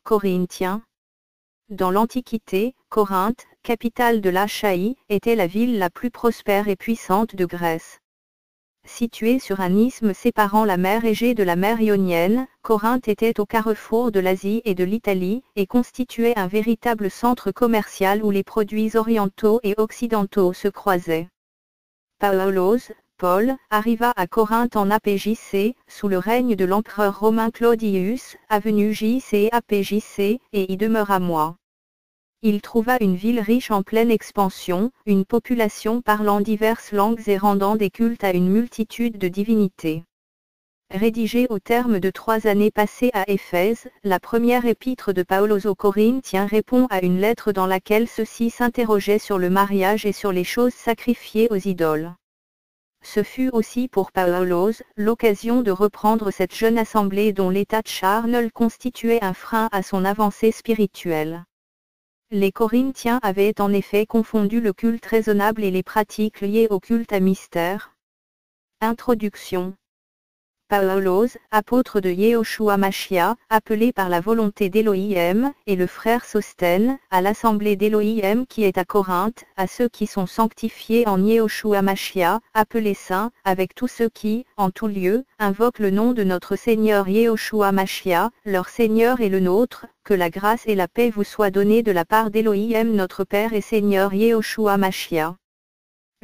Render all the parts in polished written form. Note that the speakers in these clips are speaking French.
Corinthiens. Dans l'Antiquité, Corinthe, capitale de l'Achaïe, était la ville la plus prospère et puissante de Grèce. Située sur un isthme séparant la mer Égée de la mer Ionienne, Corinthe était au carrefour de l'Asie et de l'Italie, et constituait un véritable centre commercial où les produits orientaux et occidentaux se croisaient. Paul, arriva à Corinthe en APJC, sous le règne de l'empereur romain Claudius, avenue JC APJC, et y demeura mois. Il trouva une ville riche en pleine expansion, une population parlant diverses langues et rendant des cultes à une multitude de divinités. Rédigé au terme de 3 années passées à Éphèse, la première épître de Paul aux Corinthiens répond à une lettre dans laquelle ceux-ci s'interrogeaient sur le mariage et sur les choses sacrifiées aux idoles. Ce fut aussi pour Paulos l'occasion de reprendre cette jeune assemblée dont l'état de charnel constituait un frein à son avancée spirituelle. Les Corinthiens avaient en effet confondu le culte raisonnable et les pratiques liées au culte à mystère. Introduction. Paulos, apôtre de Yehoshua Mashiach, appelé par la volonté d'Élohim, et le frère Sostène, à l'assemblée d'Élohim qui est à Corinthe, à ceux qui sont sanctifiés en Yehoshua Mashiach, appelés saints, avec tous ceux qui, en tout lieu, invoquent le nom de notre Seigneur Yehoshua Mashiach, leur Seigneur et le nôtre, que la grâce et la paix vous soient données de la part d'Élohim notre Père et Seigneur Yehoshua Mashiach.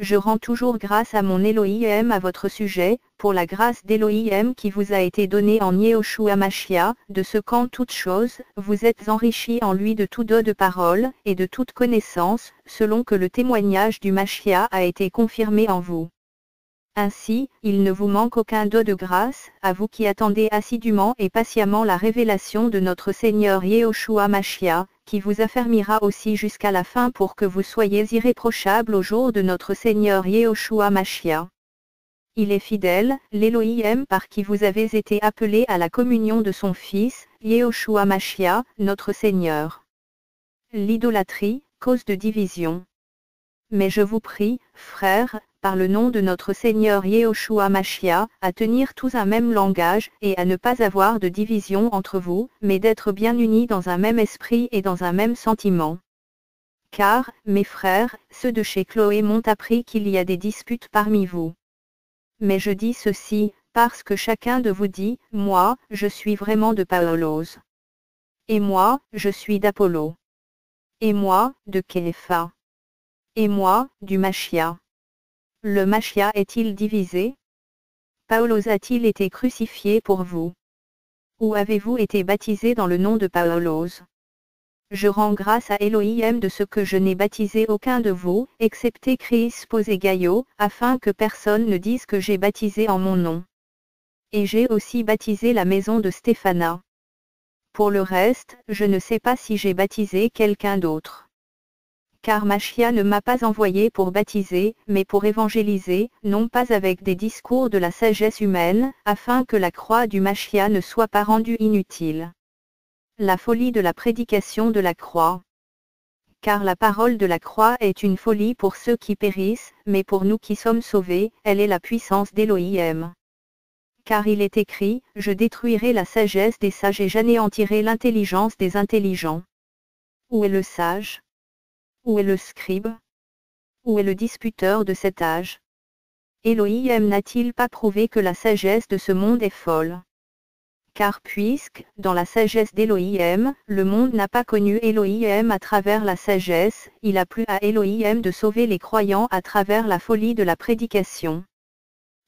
Je rends toujours grâce à mon Élohim à votre sujet, pour la grâce d'Élohim qui vous a été donnée en Yehoshua Mashiach, de ce qu'en toutes choses, vous êtes enrichis en lui de tout don de parole, et de toute connaissance, selon que le témoignage du Mashiach a été confirmé en vous. Ainsi, il ne vous manque aucun don de grâce, à vous qui attendez assidûment et patiemment la révélation de notre Seigneur Yehoshua Mashiach, qui vous affermira aussi jusqu'à la fin pour que vous soyez irréprochables au jour de notre Seigneur Yehoshua Mashiach. Il est fidèle, l'Élohim par qui vous avez été appelés à la communion de son Fils, Yehoshua Mashiach, notre Seigneur. L'idolâtrie, cause de division. Mais je vous prie, frères, par le nom de notre Seigneur Yehoshua Mashiach, à tenir tous un même langage, et à ne pas avoir de division entre vous, mais d'être bien unis dans un même esprit et dans un même sentiment. Car, mes frères, ceux de chez Chloé m'ont appris qu'il y a des disputes parmi vous. Mais je dis ceci, parce que chacun de vous dit, moi, je suis vraiment de Paulos. Et moi, je suis d'Apollo. Et moi, de Képha. Et moi, du Mashiach. Le Mashiach est-il divisé? Paulos a-t-il été crucifié pour vous? Ou avez-vous été baptisé dans le nom de Paulos? Je rends grâce à Élohim de ce que je n'ai baptisé aucun de vous, excepté Crispos et Gaïo, afin que personne ne dise que j'ai baptisé en mon nom. Et j'ai aussi baptisé la maison de Stéphana. Pour le reste, je ne sais pas si j'ai baptisé quelqu'un d'autre. Car Mashiach ne m'a pas envoyé pour baptiser, mais pour évangéliser, non pas avec des discours de la sagesse humaine, afin que la croix du Mashiach ne soit pas rendue inutile. La folie de la prédication de la croix. Car la parole de la croix est une folie pour ceux qui périssent, mais pour nous qui sommes sauvés, elle est la puissance d'Élohim. Car il est écrit, je détruirai la sagesse des sages et j'anéantirai l'intelligence des intelligents. Où est le sage? Où est le scribe? Où est le disputeur de cet âge? Élohim n'a-t-il pas prouvé que la sagesse de ce monde est folle? Car puisque, dans la sagesse d'Élohim, le monde n'a pas connu Élohim à travers la sagesse, il a plu à Élohim de sauver les croyants à travers la folie de la prédication.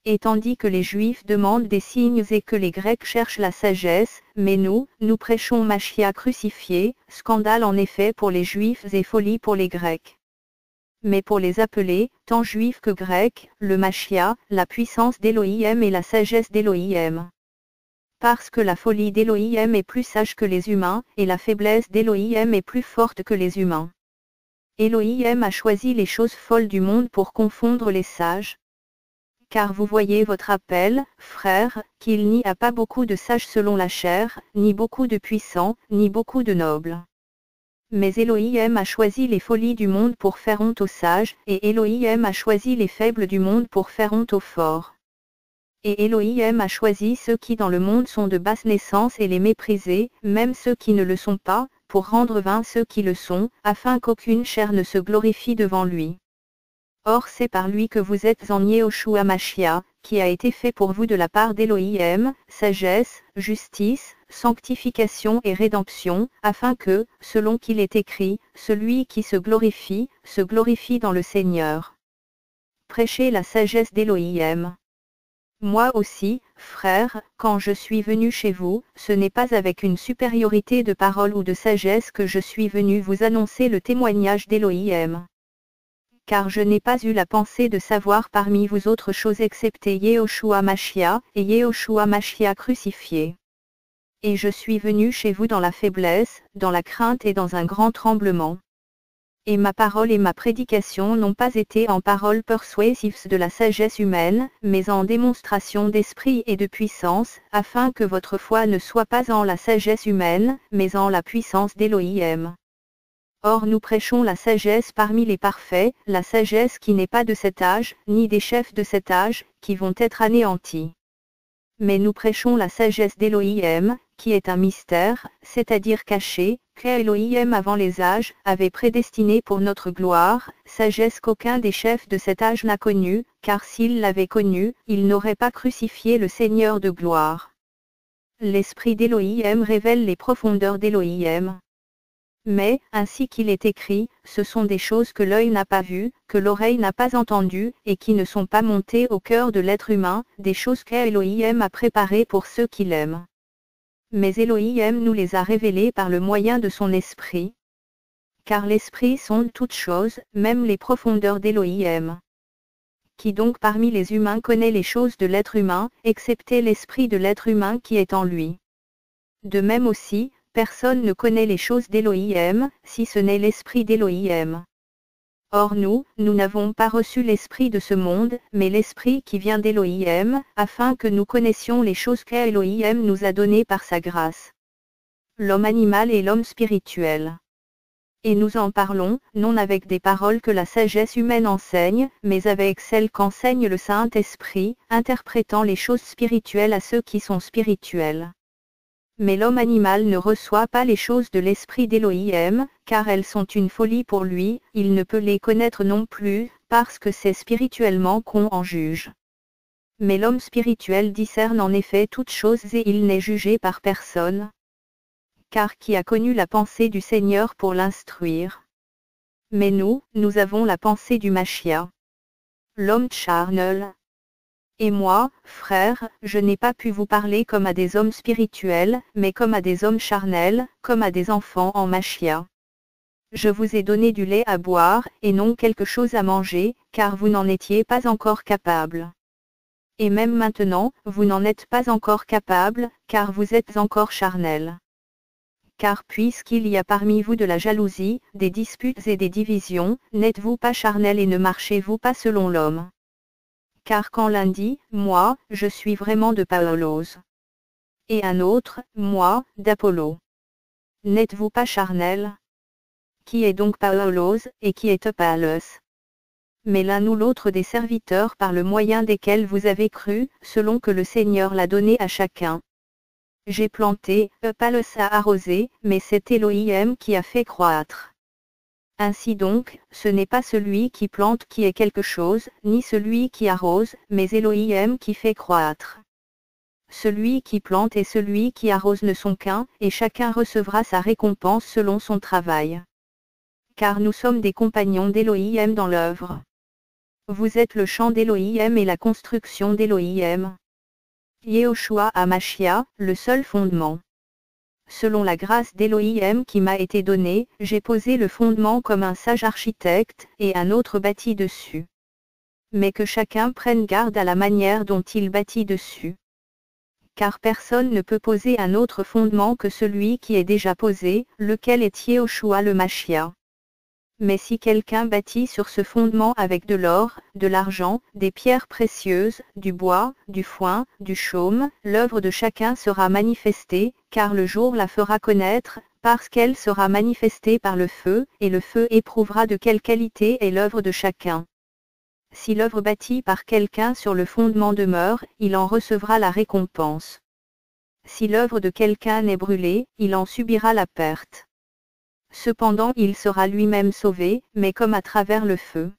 Et tandis que les Juifs demandent des signes et que les Grecs cherchent la sagesse, mais nous prêchons Mashiach crucifié, scandale en effet pour les Juifs et folie pour les Grecs. Mais pour les appelés, tant Juifs que Grecs, le Mashiach, la puissance d'Élohim et la sagesse d'Élohim. Parce que la folie d'Élohim est plus sage que les humains, et la faiblesse d'Élohim est plus forte que les humains. Élohim a choisi les choses folles du monde pour confondre les sages. Car vous voyez votre appel, frères, qu'il n'y a pas beaucoup de sages selon la chair, ni beaucoup de puissants, ni beaucoup de nobles. Mais Élohim a choisi les folies du monde pour faire honte aux sages, et Élohim a choisi les faibles du monde pour faire honte aux forts. Et Elohim a choisi ceux qui dans le monde sont de basse naissance et les mépriser, même ceux qui ne le sont pas, pour rendre vains ceux qui le sont, afin qu'aucune chair ne se glorifie devant lui. Or c'est par lui que vous êtes en Yehoshua Mashiach, qui a été fait pour vous de la part d'Elohim, sagesse, justice, sanctification et rédemption, afin que, selon qu'il est écrit, celui qui se glorifie dans le Seigneur. Prêchez la sagesse d'Elohim. Moi aussi, frères, quand je suis venu chez vous, ce n'est pas avec une supériorité de parole ou de sagesse que je suis venu vous annoncer le témoignage d'Elohim. Car je n'ai pas eu la pensée de savoir parmi vous autre chose excepté Yehoshua Mashiach, et Yehoshua Mashiach crucifié. Et je suis venu chez vous dans la faiblesse, dans la crainte et dans un grand tremblement. Et ma parole et ma prédication n'ont pas été en paroles persuasives de la sagesse humaine, mais en démonstration d'esprit et de puissance, afin que votre foi ne soit pas en la sagesse humaine, mais en la puissance d'Elohim. Or nous prêchons la sagesse parmi les parfaits, la sagesse qui n'est pas de cet âge, ni des chefs de cet âge, qui vont être anéantis. Mais nous prêchons la sagesse d'Elohim, qui est un mystère, c'est-à-dire caché, qu'Elohim avant les âges, avait prédestiné pour notre gloire, sagesse qu'aucun des chefs de cet âge n'a connue, car s'il l'avait connue, il n'aurait pas crucifié le Seigneur de gloire. L'esprit d'Elohim révèle les profondeurs d'Elohim. Mais, ainsi qu'il est écrit, ce sont des choses que l'œil n'a pas vues, que l'oreille n'a pas entendues, et qui ne sont pas montées au cœur de l'être humain, des choses qu'Elohim a préparées pour ceux qui l'aiment. Mais Elohim nous les a révélées par le moyen de son esprit. Car l'esprit sonde toutes choses, même les profondeurs d'Elohim. Qui donc parmi les humains connaît les choses de l'être humain, excepté l'esprit de l'être humain qui est en lui. De même aussi, personne ne connaît les choses d'Elohim, si ce n'est l'esprit d'Elohim. Or nous n'avons pas reçu l'esprit de ce monde, mais l'esprit qui vient d'Elohim, afin que nous connaissions les choses qu'Elohim nous a données par sa grâce. L'homme animal et l'homme spirituel. Et nous en parlons, non avec des paroles que la sagesse humaine enseigne, mais avec celles qu'enseigne le Saint-Esprit, interprétant les choses spirituelles à ceux qui sont spirituels. Mais l'homme animal ne reçoit pas les choses de l'esprit d'Elohim, car elles sont une folie pour lui, il ne peut les connaître non plus, parce que c'est spirituellement qu'on en juge. Mais l'homme spirituel discerne en effet toutes choses et il n'est jugé par personne. Car qui a connu la pensée du Seigneur pour l'instruire? Mais nous avons la pensée du Mashiach. L'homme charnel. Et moi, frères, je n'ai pas pu vous parler comme à des hommes spirituels, mais comme à des hommes charnels, comme à des enfants en Mashiach. Je vous ai donné du lait à boire, et non quelque chose à manger, car vous n'en étiez pas encore capable. Et même maintenant, vous n'en êtes pas encore capable, car vous êtes encore charnels. Car puisqu'il y a parmi vous de la jalousie, des disputes et des divisions, n'êtes-vous pas charnels et ne marchez-vous pas selon l'homme? Car quand l'un dit, moi, je suis vraiment de Paulos. Et un autre, moi, d'Apollo. N'êtes-vous pas charnels? Qui est donc Paulos, et qui est Apollos? Mais l'un ou l'autre des serviteurs par le moyen desquels vous avez cru, selon que le Seigneur l'a donné à chacun. J'ai planté, Apollos a arrosé, mais c'est Elohim qui a fait croître. Ainsi donc, ce n'est pas celui qui plante qui est quelque chose, ni celui qui arrose, mais Elohim qui fait croître. Celui qui plante et celui qui arrose ne sont qu'un, et chacun recevra sa récompense selon son travail. Car nous sommes des compagnons d'Elohim dans l'œuvre. Vous êtes le champ d'Elohim et la construction d'Elohim. Yehoshua HaMashiach, le seul fondement. Selon la grâce d'Elohim qui m'a été donnée, j'ai posé le fondement comme un sage architecte, et un autre bâtit dessus. Mais que chacun prenne garde à la manière dont il bâtit dessus. Car personne ne peut poser un autre fondement que celui qui est déjà posé, lequel est Yehoshua le Mashiach. Mais si quelqu'un bâtit sur ce fondement avec de l'or, de l'argent, des pierres précieuses, du bois, du foin, du chaume, l'œuvre de chacun sera manifestée, car le jour la fera connaître, parce qu'elle sera manifestée par le feu, et le feu éprouvera de quelle qualité est l'œuvre de chacun. Si l'œuvre bâtie par quelqu'un sur le fondement demeure, il en recevra la récompense. Si l'œuvre de quelqu'un est brûlée, il en subira la perte. Cependant il sera lui-même sauvé, mais comme à travers le feu.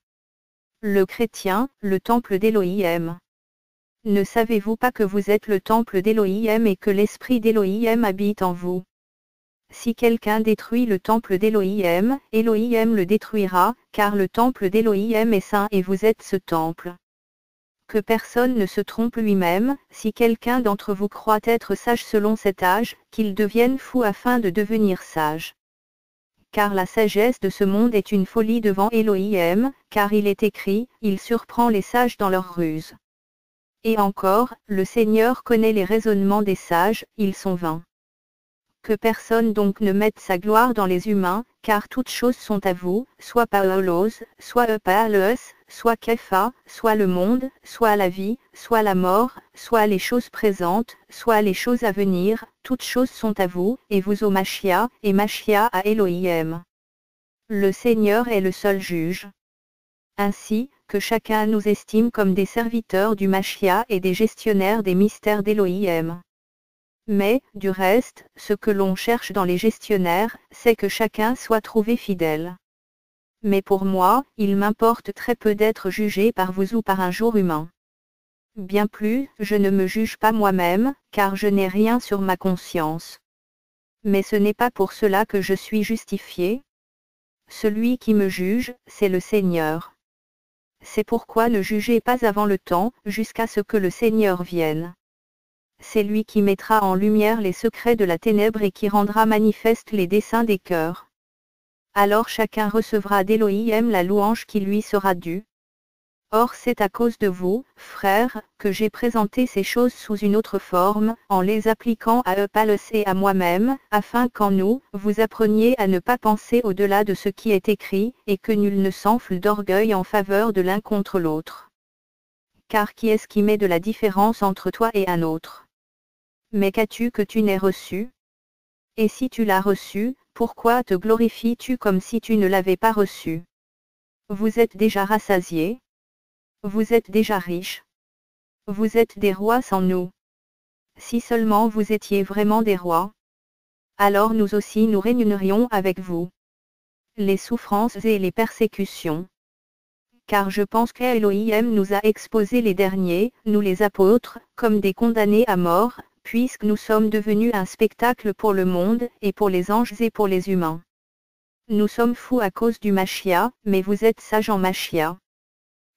Le chrétien, le temple d'Élohim. Ne savez-vous pas que vous êtes le temple d'Élohim et que l'esprit d'Élohim habite en vous? Si quelqu'un détruit le temple d'Élohim, Élohim le détruira, car le temple d'Élohim est saint et vous êtes ce temple. Que personne ne se trompe lui-même, si quelqu'un d'entre vous croit être sage selon cet âge, qu'il devienne fou afin de devenir sage. Car la sagesse de ce monde est une folie devant Élohim, car il est écrit, il surprend les sages dans leurs ruses. Et encore, le Seigneur connaît les raisonnements des sages, ils sont vains. Que personne donc ne mette sa gloire dans les humains, car toutes choses sont à vous, soit Paulos, soit Eupalos, soit Képha, soit le monde, soit la vie, soit la mort, soit les choses présentes, soit les choses à venir, toutes choses sont à vous, et vous au Machia, et Machia à Élohim. Le Seigneur est le seul juge. Ainsi, que chacun nous estime comme des serviteurs du Machia et des gestionnaires des mystères d'Élohim. Mais, du reste, ce que l'on cherche dans les gestionnaires, c'est que chacun soit trouvé fidèle. Mais pour moi, il m'importe très peu d'être jugé par vous ou par un jour humain. Bien plus, je ne me juge pas moi-même, car je n'ai rien sur ma conscience. Mais ce n'est pas pour cela que je suis justifié. Celui qui me juge, c'est le Seigneur. C'est pourquoi ne jugez pas avant le temps, jusqu'à ce que le Seigneur vienne. C'est lui qui mettra en lumière les secrets de la ténèbre et qui rendra manifestes les desseins des cœurs. Alors chacun recevra d'Élohim la louange qui lui sera due. Or c'est à cause de vous, frères, que j'ai présenté ces choses sous une autre forme, en les appliquant à Eupalos et à moi-même, afin qu'en nous, vous appreniez à ne pas penser au-delà de ce qui est écrit, et que nul ne s'enfle d'orgueil en faveur de l'un contre l'autre. Car qui est-ce qui met de la différence entre toi et un autre? Mais qu'as-tu que tu n'aies reçu? Et si tu l'as reçu, pourquoi te glorifies-tu comme si tu ne l'avais pas reçu? Vous êtes déjà rassasiés. Vous êtes déjà riches. Vous êtes des rois sans nous. Si seulement vous étiez vraiment des rois, alors nous aussi nous régnerions avec vous. Les souffrances et les persécutions. Car je pense qu'Élohim nous a exposés les derniers, nous les apôtres, comme des condamnés à mort, puisque nous sommes devenus un spectacle pour le monde, et pour les anges et pour les humains. Nous sommes fous à cause du Machia, mais vous êtes sages en Machia.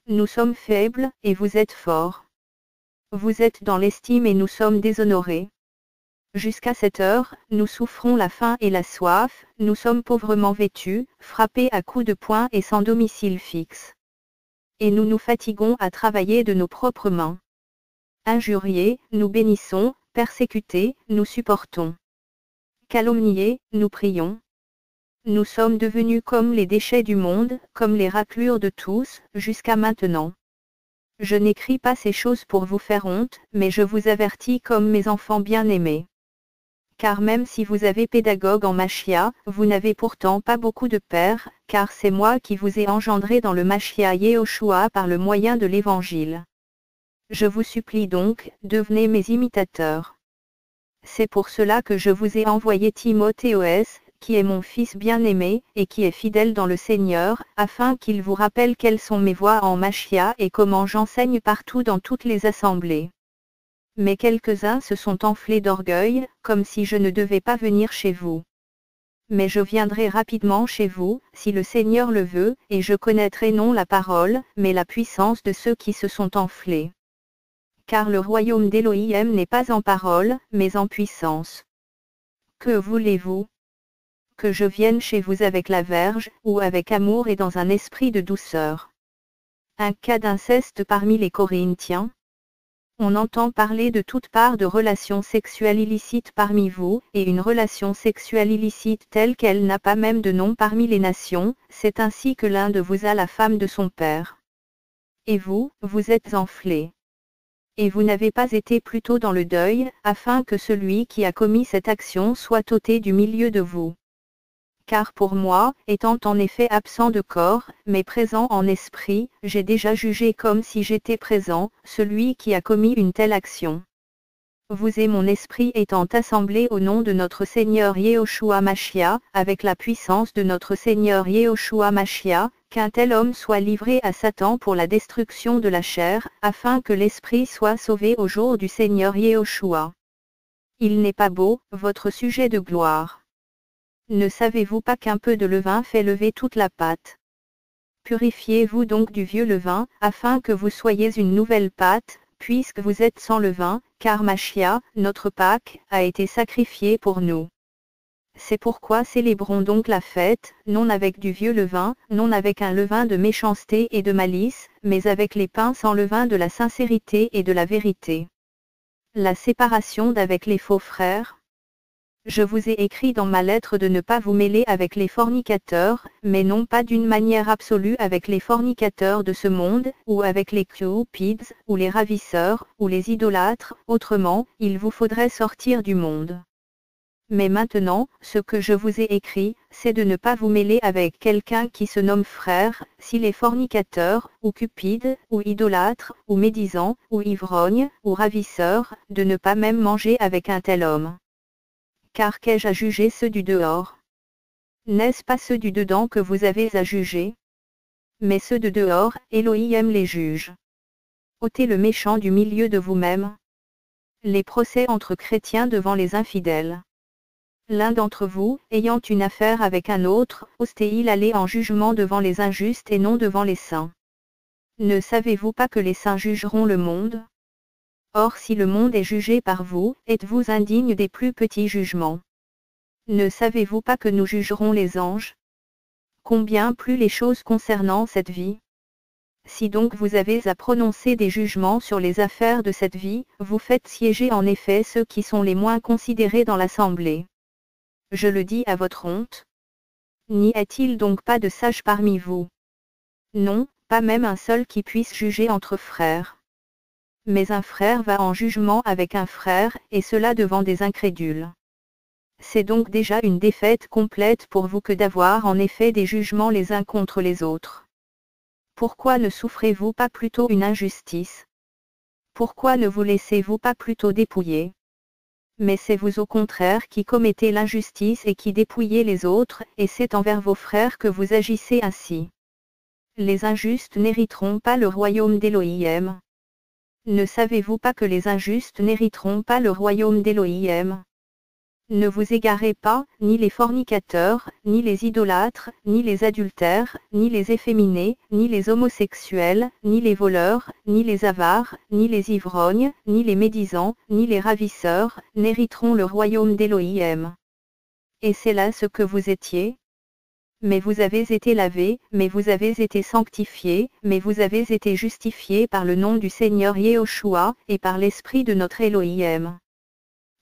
Nous sommes faibles, et vous êtes forts. Vous êtes dans l'estime et nous sommes déshonorés. Jusqu'à cette heure, nous souffrons la faim et la soif, nous sommes pauvrement vêtus, frappés à coups de poing et sans domicile fixe. Et nous nous fatiguons à travailler de nos propres mains. Injuriés, nous bénissons, persécutés, nous supportons. Calomniés, nous prions. Nous sommes devenus comme les déchets du monde, comme les raclures de tous, jusqu'à maintenant. Je n'écris pas ces choses pour vous faire honte, mais je vous avertis comme mes enfants bien-aimés. Car même si vous avez pédagogue en Machia, vous n'avez pourtant pas beaucoup de pères, car c'est moi qui vous ai engendré dans le Machia Yehoshua par le moyen de l'Évangile. Je vous supplie donc, devenez mes imitateurs. C'est pour cela que je vous ai envoyé Timothéos, qui est mon fils bien-aimé, et qui est fidèle dans le Seigneur, afin qu'il vous rappelle quelles sont mes voies en Machia et comment j'enseigne partout dans toutes les assemblées. Mais quelques-uns se sont enflés d'orgueil, comme si je ne devais pas venir chez vous. Mais je viendrai rapidement chez vous, si le Seigneur le veut, et je connaîtrai non la parole, mais la puissance de ceux qui se sont enflés. Car le royaume d'Élohim n'est pas en parole, mais en puissance. Que voulez-vous? Que je vienne chez vous avec la verge, ou avec amour et dans un esprit de douceur? Un cas d'inceste parmi les Corinthiens? On entend parler de toutes parts de relations sexuelles illicites parmi vous, et une relation sexuelle illicite telle qu'elle n'a pas même de nom parmi les nations, c'est ainsi que l'un de vous a la femme de son père. Et vous, vous êtes enflés. Et vous n'avez pas été plutôt dans le deuil, afin que celui qui a commis cette action soit ôté du milieu de vous. Car pour moi, étant en effet absent de corps, mais présent en esprit, j'ai déjà jugé comme si j'étais présent, celui qui a commis une telle action. Vous et mon esprit étant assemblés au nom de notre Seigneur Yehoshua Mashiach, avec la puissance de notre Seigneur Yehoshua Mashiach, qu'un tel homme soit livré à Satan pour la destruction de la chair, afin que l'esprit soit sauvé au jour du Seigneur Yehoshua. Il n'est pas beau, votre sujet de gloire. Ne savez-vous pas qu'un peu de levain fait lever toute la pâte? Purifiez-vous donc du vieux levain, afin que vous soyez une nouvelle pâte, puisque vous êtes sans levain, car Mashiach, notre Pâque, a été sacrifié pour nous. C'est pourquoi célébrons donc la fête, non avec du vieux levain, non avec un levain de méchanceté et de malice, mais avec les pains sans levain de la sincérité et de la vérité. La séparation d'avec les faux frères. Je vous ai écrit dans ma lettre de ne pas vous mêler avec les fornicateurs, mais non pas d'une manière absolue avec les fornicateurs de ce monde, ou avec les cupides, ou les ravisseurs, ou les idolâtres, autrement, il vous faudrait sortir du monde. Mais maintenant, ce que je vous ai écrit, c'est de ne pas vous mêler avec quelqu'un qui se nomme frère, s'il est fornicateur, ou cupide, ou idolâtre, ou médisant, ou ivrogne, ou ravisseur, de ne pas même manger avec un tel homme. Car qu'ai-je à juger ceux du dehors? N'est-ce pas ceux du dedans que vous avez à juger? Mais ceux de dehors, Elohim les juge. Ôtez le méchant du milieu de vous-même. Les procès entre chrétiens devant les infidèles. L'un d'entre vous, ayant une affaire avec un autre, ose-t-il aller en jugement devant les injustes et non devant les saints? Ne savez-vous pas que les saints jugeront le monde? Or si le monde est jugé par vous, êtes-vous indigne des plus petits jugements? Ne savez-vous pas que nous jugerons les anges? Combien plus les choses concernant cette vie? Si donc vous avez à prononcer des jugements sur les affaires de cette vie, vous faites siéger en effet ceux qui sont les moins considérés dans l'assemblée. Je le dis à votre honte. N'y a-t-il donc pas de sages parmi vous? Non, pas même un seul qui puisse juger entre frères. Mais un frère va en jugement avec un frère, et cela devant des incrédules. C'est donc déjà une défaite complète pour vous que d'avoir en effet des jugements les uns contre les autres. Pourquoi ne souffrez-vous pas plutôt une injustice? Pourquoi ne vous laissez-vous pas plutôt dépouiller? Mais c'est vous au contraire qui commettez l'injustice et qui dépouillez les autres, et c'est envers vos frères que vous agissez ainsi. Les injustes n'hériteront pas le royaume d'Élohim. Ne savez-vous pas que les injustes n'hériteront pas le royaume d'Élohim? Ne vous égarez pas, ni les fornicateurs, ni les idolâtres, ni les adultères, ni les efféminés, ni les homosexuels, ni les voleurs, ni les avares, ni les ivrognes, ni les médisants, ni les ravisseurs, n'hériteront le royaume d'Élohim. Et c'est là ce que vous étiez? Mais vous avez été lavés, mais vous avez été sanctifiés, mais vous avez été justifiés par le nom du Seigneur Yehoshua, et par l'Esprit de notre Elohim.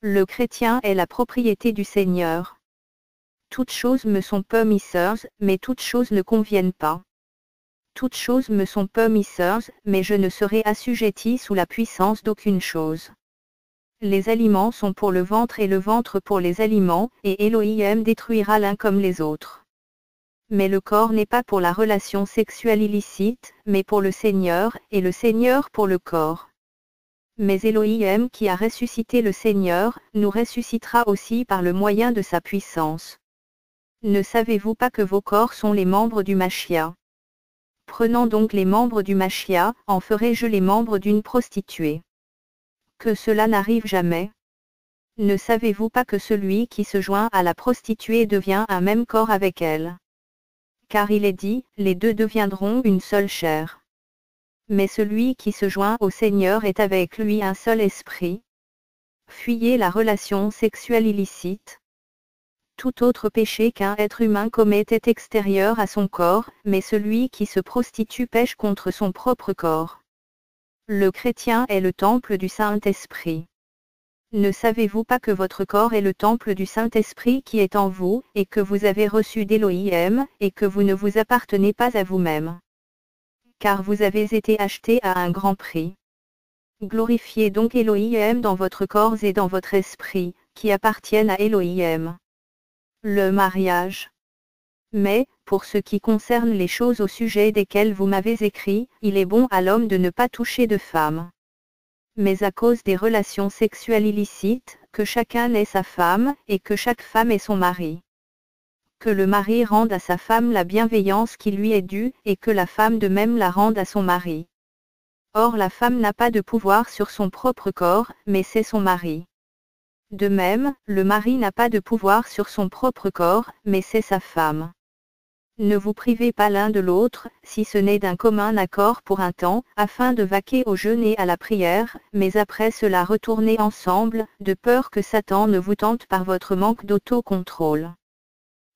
Le chrétien est la propriété du Seigneur. Toutes choses me sont permises, mais toutes choses ne conviennent pas. Toutes choses me sont permises, mais je ne serai assujetti sous la puissance d'aucune chose. Les aliments sont pour le ventre et le ventre pour les aliments, et Elohim détruira l'un comme les autres. Mais le corps n'est pas pour la relation sexuelle illicite, mais pour le Seigneur, et le Seigneur pour le corps. Mais Elohim qui a ressuscité le Seigneur, nous ressuscitera aussi par le moyen de sa puissance. Ne savez-vous pas que vos corps sont les membres du Mashiach? Prenant donc les membres du Mashiach, en ferai-je les membres d'une prostituée? Que cela n'arrive jamais. Ne savez-vous pas que celui qui se joint à la prostituée devient un même corps avec elle? Car il est dit, les deux deviendront une seule chair. Mais celui qui se joint au Seigneur est avec lui un seul esprit. Fuyez la relation sexuelle illicite. Tout autre péché qu'un être humain commet est extérieur à son corps, mais celui qui se prostitue pêche contre son propre corps. Le chrétien est le temple du Saint-Esprit. Ne savez-vous pas que votre corps est le temple du Saint-Esprit qui est en vous, et que vous avez reçu d'Élohim, et que vous ne vous appartenez pas à vous-même? Car vous avez été achetés à un grand prix. Glorifiez donc Élohim dans votre corps et dans votre esprit, qui appartiennent à Élohim. Le mariage. Mais, pour ce qui concerne les choses au sujet desquelles vous m'avez écrit, il est bon à l'homme de ne pas toucher de femme. Mais à cause des relations sexuelles illicites, que chacun ait sa femme, et que chaque femme ait son mari. Que le mari rende à sa femme la bienveillance qui lui est due, et que la femme de même la rende à son mari. Or la femme n'a pas de pouvoir sur son propre corps, mais c'est son mari. De même, le mari n'a pas de pouvoir sur son propre corps, mais c'est sa femme. Ne vous privez pas l'un de l'autre, si ce n'est d'un commun accord pour un temps, afin de vaquer au jeûne et à la prière, mais après cela retournez ensemble, de peur que Satan ne vous tente par votre manque d'autocontrôle.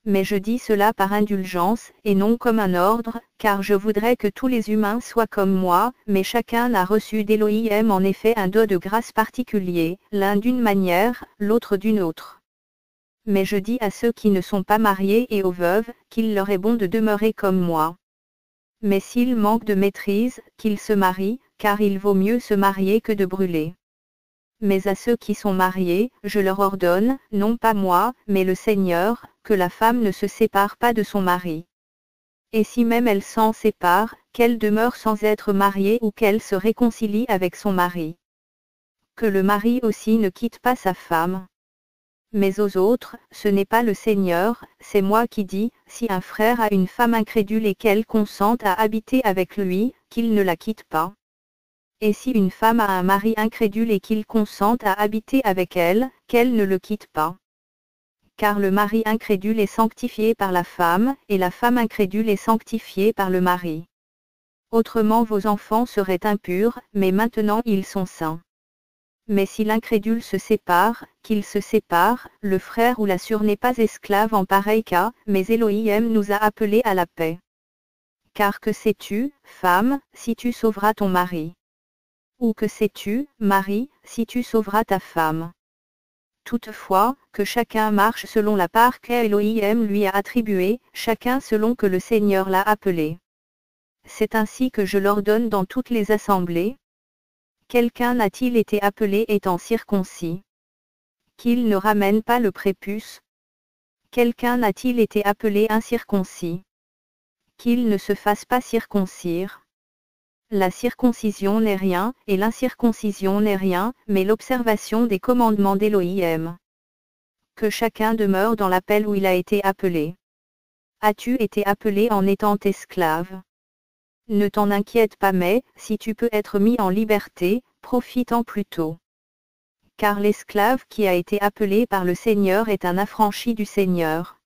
Mais je dis cela par indulgence, et non comme un ordre, car je voudrais que tous les humains soient comme moi, mais chacun a reçu d'Élohim en effet un don de grâce particulier, l'un d'une manière, l'autre d'une autre. Mais je dis à ceux qui ne sont pas mariés et aux veuves, qu'il leur est bon de demeurer comme moi. Mais s'ils manquent de maîtrise, qu'ils se marient, car il vaut mieux se marier que de brûler. Mais à ceux qui sont mariés, je leur ordonne, non pas moi, mais le Seigneur, que la femme ne se sépare pas de son mari. Et si même elle s'en sépare, qu'elle demeure sans être mariée ou qu'elle se réconcilie avec son mari. Que le mari aussi ne quitte pas sa femme. Mais aux autres, ce n'est pas le Seigneur, c'est moi qui dis, si un frère a une femme incrédule et qu'elle consente à habiter avec lui, qu'il ne la quitte pas. Et si une femme a un mari incrédule et qu'il consente à habiter avec elle, qu'elle ne le quitte pas. Car le mari incrédule est sanctifié par la femme, et la femme incrédule est sanctifiée par le mari. Autrement vos enfants seraient impurs, mais maintenant ils sont saints. Mais si l'incrédule se sépare, qu'il se sépare, le frère ou la sœur n'est pas esclave en pareil cas, mais Élohim nous a appelés à la paix. Car que sais-tu, femme, si tu sauveras ton mari? Ou que sais-tu, mari, si tu sauveras ta femme? Toutefois, que chacun marche selon la part qu'Élohim lui a attribuée, chacun selon que le Seigneur l'a appelé. C'est ainsi que je l'ordonne dans toutes les assemblées. Quelqu'un a-t-il été appelé étant circoncis? Qu'il ne ramène pas le prépuce. Quelqu'un a-t-il été appelé incirconcis? Qu'il ne se fasse pas circoncire. La circoncision n'est rien, et l'incirconcision n'est rien, mais l'observation des commandements d'Élohim. Que chacun demeure dans l'appel où il a été appelé. As-tu été appelé en étant esclave? Ne t'en inquiète pas mais, si tu peux être mis en liberté, profite-en plutôt. Car l'esclave qui a été appelé par le Seigneur est un affranchi du Seigneur.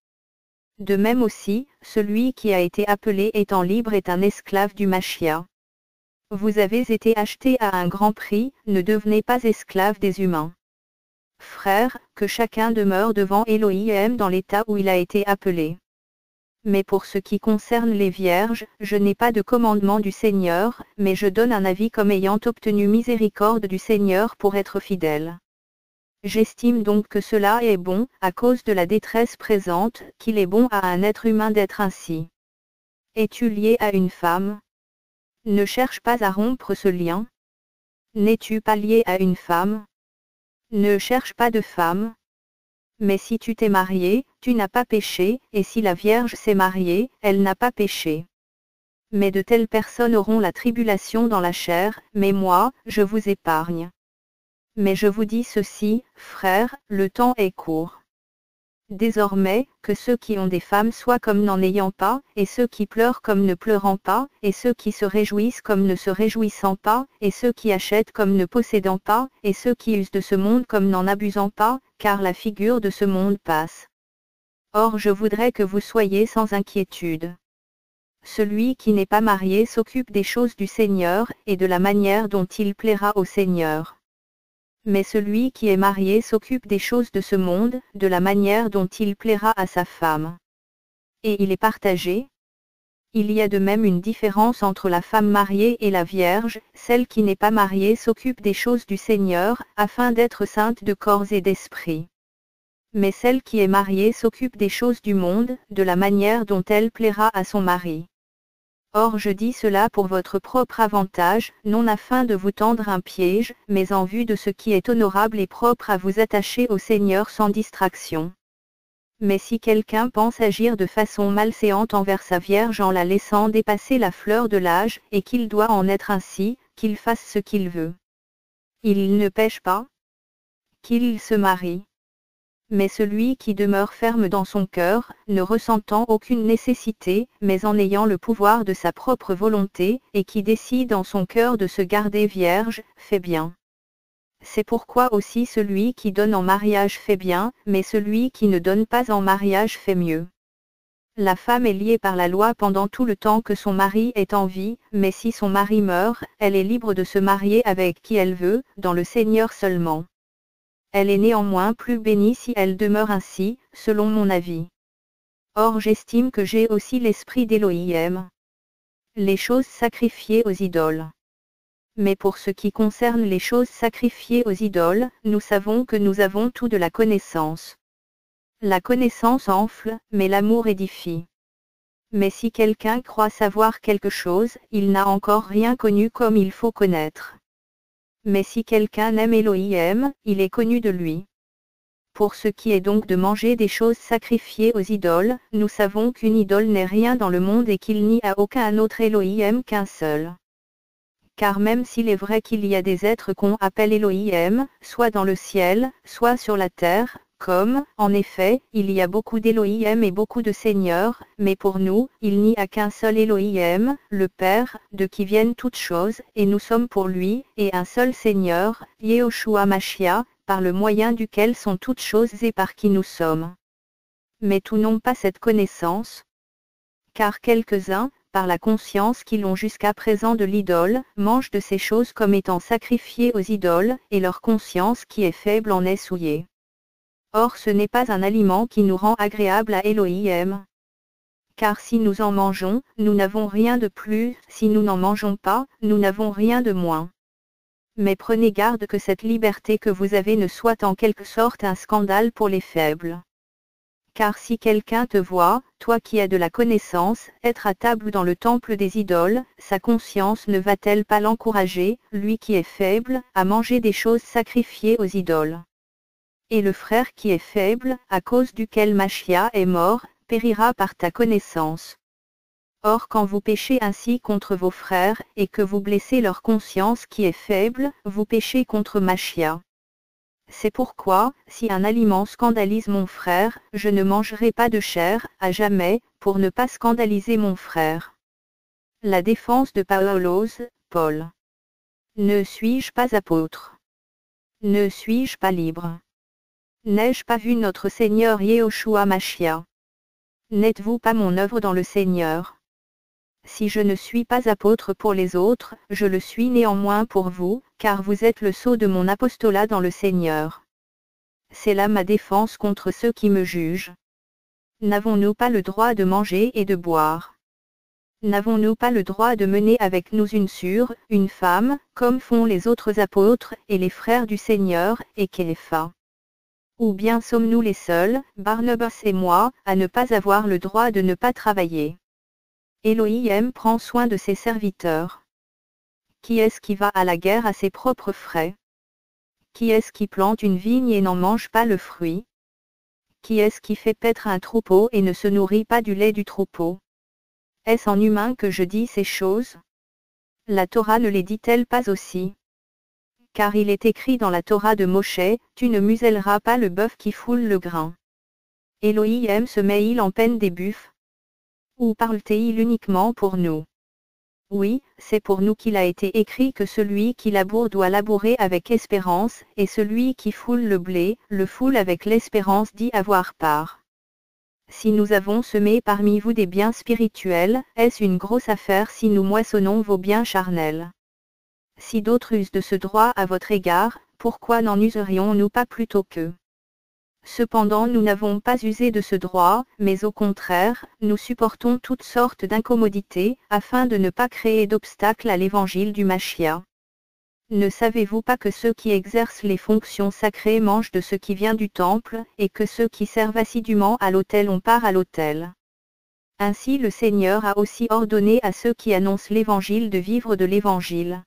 De même aussi, celui qui a été appelé étant libre est un esclave du Machia. Vous avez été achetés à un grand prix, ne devenez pas esclaves des humains. Frères, que chacun demeure devant Élohim dans l'état où il a été appelé. Mais pour ce qui concerne les vierges, je n'ai pas de commandement du Seigneur, mais je donne un avis comme ayant obtenu miséricorde du Seigneur pour être fidèle. J'estime donc que cela est bon, à cause de la détresse présente, qu'il est bon à un être humain d'être ainsi. Es-tu lié à une femme? Ne cherche pas à rompre ce lien. N'es-tu pas lié à une femme? Ne cherche pas de femme. Mais si tu t'es marié, tu n'as pas péché, et si la Vierge s'est mariée, elle n'a pas péché. Mais de telles personnes auront la tribulation dans la chair, mais moi, je vous épargne. Mais je vous dis ceci, frères, le temps est court. Désormais, que ceux qui ont des femmes soient comme n'en ayant pas, et ceux qui pleurent comme ne pleurant pas, et ceux qui se réjouissent comme ne se réjouissant pas, et ceux qui achètent comme ne possédant pas, et ceux qui usent de ce monde comme n'en abusant pas, car la figure de ce monde passe. Or je voudrais que vous soyez sans inquiétude. Celui qui n'est pas marié s'occupe des choses du Seigneur, et de la manière dont il plaira au Seigneur. Mais celui qui est marié s'occupe des choses de ce monde, de la manière dont il plaira à sa femme. Et il est partagé. Il y a de même une différence entre la femme mariée et la vierge, celle qui n'est pas mariée s'occupe des choses du Seigneur, afin d'être sainte de corps et d'esprit. Mais celle qui est mariée s'occupe des choses du monde, de la manière dont elle plaira à son mari. Or je dis cela pour votre propre avantage, non afin de vous tendre un piège, mais en vue de ce qui est honorable et propre à vous attacher au Seigneur sans distraction. Mais si quelqu'un pense agir de façon malséante envers sa vierge en la laissant dépasser la fleur de l'âge, et qu'il doit en être ainsi, qu'il fasse ce qu'il veut. Il ne pêche pas, qu'il se marie. Mais celui qui demeure ferme dans son cœur, ne ressentant aucune nécessité, mais en ayant le pouvoir de sa propre volonté, et qui décide en son cœur de se garder vierge, fait bien. C'est pourquoi aussi celui qui donne en mariage fait bien, mais celui qui ne donne pas en mariage fait mieux. La femme est liée par la loi pendant tout le temps que son mari est en vie, mais si son mari meurt, elle est libre de se marier avec qui elle veut, dans le Seigneur seulement. Elle est néanmoins plus bénie si elle demeure ainsi, selon mon avis. Or j'estime que j'ai aussi l'esprit d'Élohim. Les choses sacrifiées aux idoles. Mais pour ce qui concerne les choses sacrifiées aux idoles, nous savons que nous avons tout de la connaissance. La connaissance enfle, mais l'amour édifie. Mais si quelqu'un croit savoir quelque chose, il n'a encore rien connu comme il faut connaître. Mais si quelqu'un aime Élohim, il est connu de lui. Pour ce qui est donc de manger des choses sacrifiées aux idoles, nous savons qu'une idole n'est rien dans le monde et qu'il n'y a aucun autre Élohim qu'un seul. Car même s'il est vrai qu'il y a des êtres qu'on appelle Élohim, soit dans le ciel, soit sur la terre, comme, en effet, il y a beaucoup d'Élohim et beaucoup de seigneurs, mais pour nous, il n'y a qu'un seul Élohim, le Père, de qui viennent toutes choses, et nous sommes pour lui, et un seul Seigneur, Yehoshua Mashiach, par le moyen duquel sont toutes choses et par qui nous sommes. Mais tous n'ont pas cette connaissance. Car quelques-uns, par la conscience qu'ils ont jusqu'à présent de l'idole, mangent de ces choses comme étant sacrifiées aux idoles, et leur conscience qui est faible en est souillée. Or ce n'est pas un aliment qui nous rend agréable à Élohim. Car si nous en mangeons, nous n'avons rien de plus, si nous n'en mangeons pas, nous n'avons rien de moins. Mais prenez garde que cette liberté que vous avez ne soit en quelque sorte un scandale pour les faibles. Car si quelqu'un te voit, toi qui as de la connaissance, être à table dans le temple des idoles, sa conscience ne va-t-elle pas l'encourager, lui qui est faible, à manger des choses sacrifiées aux idoles? Et le frère qui est faible, à cause duquel Mashiach est mort, périra par ta connaissance. Or quand vous péchez ainsi contre vos frères, et que vous blessez leur conscience qui est faible, vous péchez contre Mashiach. C'est pourquoi, si un aliment scandalise mon frère, je ne mangerai pas de chair, à jamais, pour ne pas scandaliser mon frère. La défense de Paul. Ne suis-je pas apôtre? Ne suis-je pas libre? N'ai-je pas vu notre Seigneur Yehoshua Mashiach? N'êtes-vous pas mon œuvre dans le Seigneur? Si je ne suis pas apôtre pour les autres, je le suis néanmoins pour vous, car vous êtes le sceau de mon apostolat dans le Seigneur. C'est là ma défense contre ceux qui me jugent. N'avons-nous pas le droit de manger et de boire? N'avons-nous pas le droit de mener avec nous une sûre, une femme, comme font les autres apôtres et les frères du Seigneur, et Képha? Ou bien sommes-nous les seuls, Barnabas et moi, à ne pas avoir le droit de ne pas travailler? Élohim prend soin de ses serviteurs. Qui est-ce qui va à la guerre à ses propres frais? Qui est-ce qui plante une vigne et n'en mange pas le fruit? Qui est-ce qui fait paître un troupeau et ne se nourrit pas du lait du troupeau? Est-ce en humain que je dis ces choses? La Torah ne les dit-elle pas aussi? Car il est écrit dans la Torah de Moshe, tu ne muselleras pas le bœuf qui foule le grain. Élohim se met-il en peine des buffles? Ou parle-t-il uniquement pour nous? Oui, c'est pour nous qu'il a été écrit que celui qui laboure doit labourer avec espérance, et celui qui foule le blé, le foule avec l'espérance d'y avoir part. Si nous avons semé parmi vous des biens spirituels, est-ce une grosse affaire si nous moissonnons vos biens charnels? Si d'autres usent de ce droit à votre égard, pourquoi n'en userions-nous pas plutôt qu'eux? Cependant nous n'avons pas usé de ce droit, mais au contraire, nous supportons toutes sortes d'incommodités, afin de ne pas créer d'obstacles à l'évangile du Mashiach. Ne savez-vous pas que ceux qui exercent les fonctions sacrées mangent de ce qui vient du temple, et que ceux qui servent assidûment à l'autel ont part à l'autel? Ainsi le Seigneur a aussi ordonné à ceux qui annoncent l'évangile de vivre de l'évangile.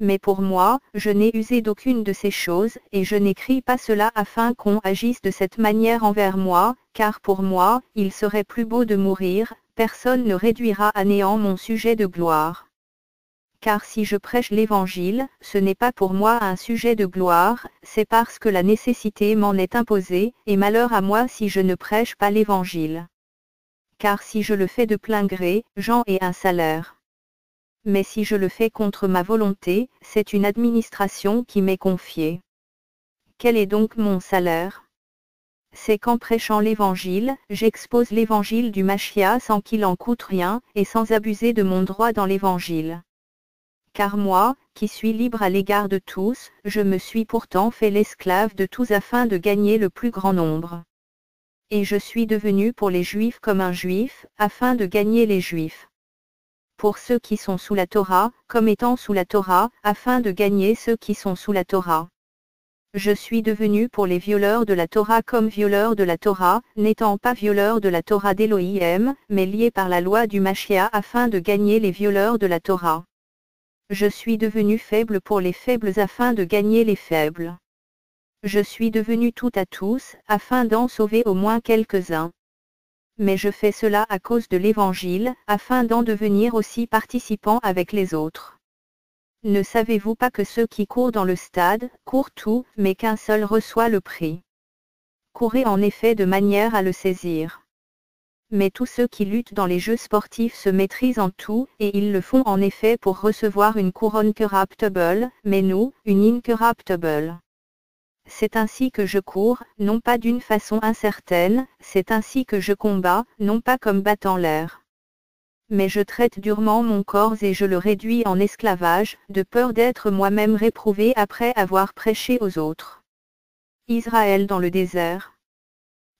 Mais pour moi, je n'ai usé d'aucune de ces choses, et je n'écris pas cela afin qu'on agisse de cette manière envers moi, car pour moi, il serait plus beau de mourir, personne ne réduira à néant mon sujet de gloire. Car si je prêche l'Évangile, ce n'est pas pour moi un sujet de gloire, c'est parce que la nécessité m'en est imposée, et malheur à moi si je ne prêche pas l'Évangile. Car si je le fais de plein gré, j'en ai un salaire. Mais si je le fais contre ma volonté, c'est une administration qui m'est confiée. Quel est donc mon salaire? C'est qu'en prêchant l'Évangile, j'expose l'Évangile du Machia sans qu'il en coûte rien, et sans abuser de mon droit dans l'Évangile. Car moi, qui suis libre à l'égard de tous, je me suis pourtant fait l'esclave de tous afin de gagner le plus grand nombre. Et je suis devenu pour les Juifs comme un Juif, afin de gagner les Juifs. Pour ceux qui sont sous la Torah, comme étant sous la Torah, afin de gagner ceux qui sont sous la Torah. Je suis devenu pour les violeurs de la Torah comme violeur de la Torah, n'étant pas violeur de la Torah d'Élohim, mais lié par la loi du Machia afin de gagner les violeurs de la Torah. Je suis devenu faible pour les faibles afin de gagner les faibles. Je suis devenu tout à tous, afin d'en sauver au moins quelques-uns. Mais je fais cela à cause de l'Évangile, afin d'en devenir aussi participant avec les autres. Ne savez-vous pas que ceux qui courent dans le stade, courent tout, mais qu'un seul reçoit le prix? Courez en effet de manière à le saisir. Mais tous ceux qui luttent dans les jeux sportifs se maîtrisent en tout, et ils le font en effet pour recevoir une couronne corruptible, mais nous, une incorruptible. C'est ainsi que je cours, non pas d'une façon incertaine, c'est ainsi que je combats, non pas comme battant l'air. Mais je traite durement mon corps et je le réduis en esclavage, de peur d'être moi-même réprouvé après avoir prêché aux autres. Israël dans le désert.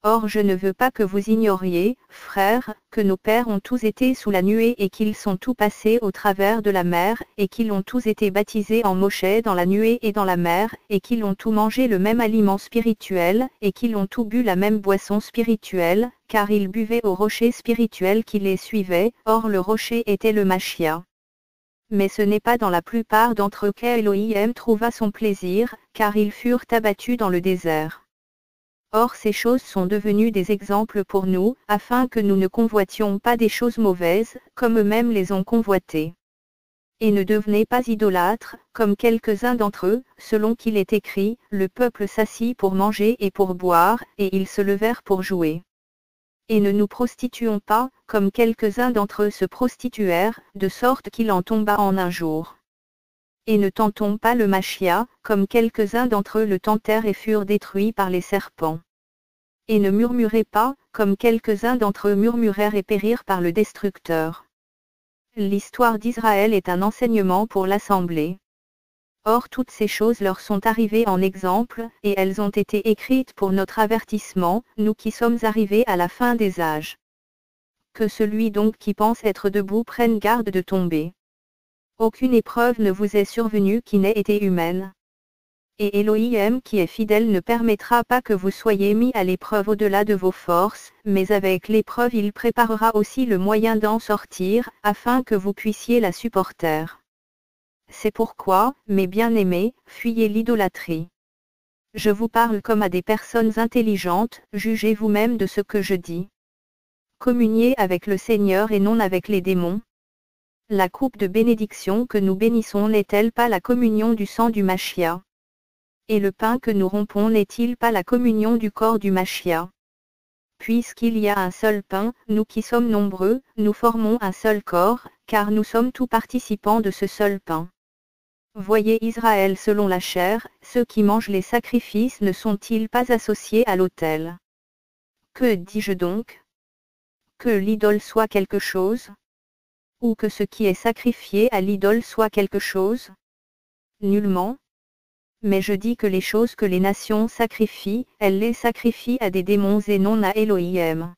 Or je ne veux pas que vous ignoriez, frères, que nos pères ont tous été sous la nuée et qu'ils sont tous passés au travers de la mer, et qu'ils ont tous été baptisés en Moshe dans la nuée et dans la mer, et qu'ils ont tous mangé le même aliment spirituel, et qu'ils ont tous bu la même boisson spirituelle, car ils buvaient au rocher spirituel qui les suivait, or le rocher était le Machia. Mais ce n'est pas dans la plupart d'entre eux qu'Élohim trouva son plaisir, car ils furent abattus dans le désert. Or ces choses sont devenues des exemples pour nous, afin que nous ne convoitions pas des choses mauvaises, comme eux-mêmes les ont convoitées. Et ne devenez pas idolâtres, comme quelques-uns d'entre eux, selon qu'il est écrit, le peuple s'assit pour manger et pour boire, et ils se levèrent pour jouer. Et ne nous prostituons pas, comme quelques-uns d'entre eux se prostituèrent, de sorte qu'il en tomba en un jour. Et ne tentons pas le Machia, comme quelques-uns d'entre eux le tentèrent et furent détruits par les serpents. Et ne murmurez pas, comme quelques-uns d'entre eux murmurèrent et périrent par le destructeur. L'histoire d'Israël est un enseignement pour l'assemblée. Or toutes ces choses leur sont arrivées en exemple, et elles ont été écrites pour notre avertissement, nous qui sommes arrivés à la fin des âges. Que celui donc qui pense être debout prenne garde de tomber. Aucune épreuve ne vous est survenue qui n'ait été humaine. Et Élohim qui est fidèle ne permettra pas que vous soyez mis à l'épreuve au-delà de vos forces, mais avec l'épreuve il préparera aussi le moyen d'en sortir, afin que vous puissiez la supporter. C'est pourquoi, mes bien-aimés, fuyez l'idolâtrie. Je vous parle comme à des personnes intelligentes, jugez vous-même de ce que je dis. Communiez avec le Seigneur et non avec les démons. La coupe de bénédiction que nous bénissons n'est-elle pas la communion du sang du Machia? Et le pain que nous rompons n'est-il pas la communion du corps du Machia? Puisqu'il y a un seul pain, nous qui sommes nombreux, nous formons un seul corps, car nous sommes tous participants de ce seul pain. Voyez Israël selon la chair, ceux qui mangent les sacrifices ne sont-ils pas associés à l'autel? Que dis-je donc? Que l'idole soit quelque chose? Ou que ce qui est sacrifié à l'idole soit quelque chose? Nullement. Mais je dis que les choses que les nations sacrifient, elles les sacrifient à des démons et non à Élohim.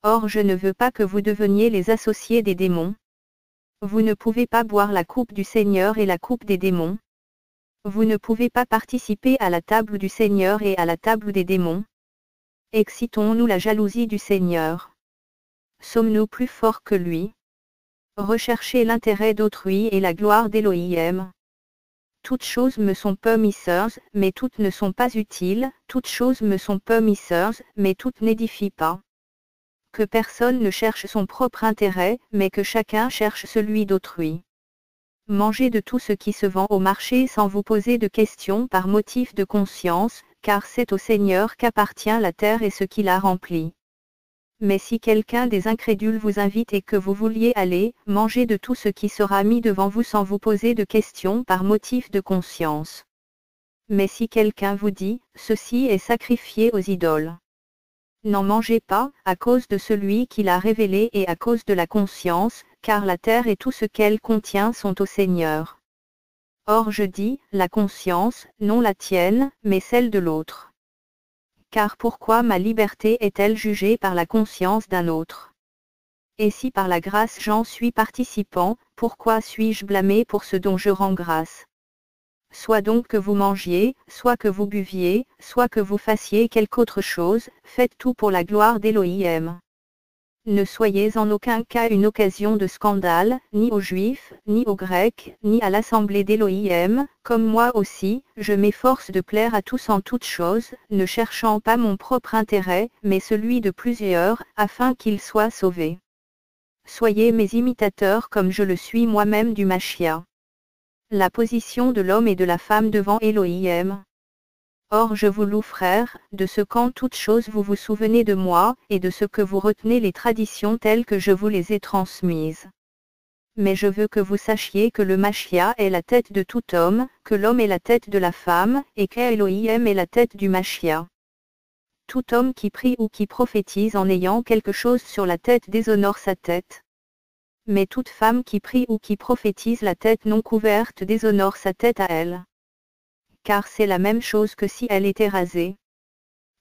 Or je ne veux pas que vous deveniez les associés des démons. Vous ne pouvez pas boire la coupe du Seigneur et la coupe des démons. Vous ne pouvez pas participer à la table du Seigneur et à la table des démons. Excitons-nous la jalousie du Seigneur. Sommes-nous plus forts que lui? Recherchez l'intérêt d'autrui et la gloire d'Élohim. Toutes choses me sont permises, mais toutes ne sont pas utiles, toutes choses me sont permises, mais toutes n'édifient pas. Que personne ne cherche son propre intérêt, mais que chacun cherche celui d'autrui. Mangez de tout ce qui se vend au marché sans vous poser de questions par motif de conscience, car c'est au Seigneur qu'appartient la terre et ce qui la remplit. Mais si quelqu'un des incrédules vous invite et que vous vouliez aller, mangez de tout ce qui sera mis devant vous sans vous poser de questions par motif de conscience. Mais si quelqu'un vous dit, ceci est sacrifié aux idoles. N'en mangez pas, à cause de celui qui l'a révélé et à cause de la conscience, car la terre et tout ce qu'elle contient sont au Seigneur. Or je dis, la conscience, non la tienne, mais celle de l'autre. Car pourquoi ma liberté est-elle jugée par la conscience d'un autre? Et si par la grâce j'en suis participant, pourquoi suis-je blâmé pour ce dont je rends grâce? Soit donc que vous mangiez, soit que vous buviez, soit que vous fassiez quelque autre chose, faites tout pour la gloire d'Élohim. Ne soyez en aucun cas une occasion de scandale, ni aux Juifs, ni aux Grecs, ni à l'assemblée d'Élohim, comme moi aussi, je m'efforce de plaire à tous en toutes choses, ne cherchant pas mon propre intérêt, mais celui de plusieurs, afin qu'ils soient sauvés. Soyez mes imitateurs comme je le suis moi-même du Machia. La position de l'homme et de la femme devant Élohim. Or je vous loue frères, de ce qu'en toutes choses vous vous souvenez de moi, et de ce que vous retenez les traditions telles que je vous les ai transmises. Mais je veux que vous sachiez que le Machia est la tête de tout homme, que l'homme est la tête de la femme, et qu'Élohim est la tête du Machia. Tout homme qui prie ou qui prophétise en ayant quelque chose sur la tête déshonore sa tête. Mais toute femme qui prie ou qui prophétise la tête non couverte déshonore sa tête à elle. Car c'est la même chose que si elle était rasée.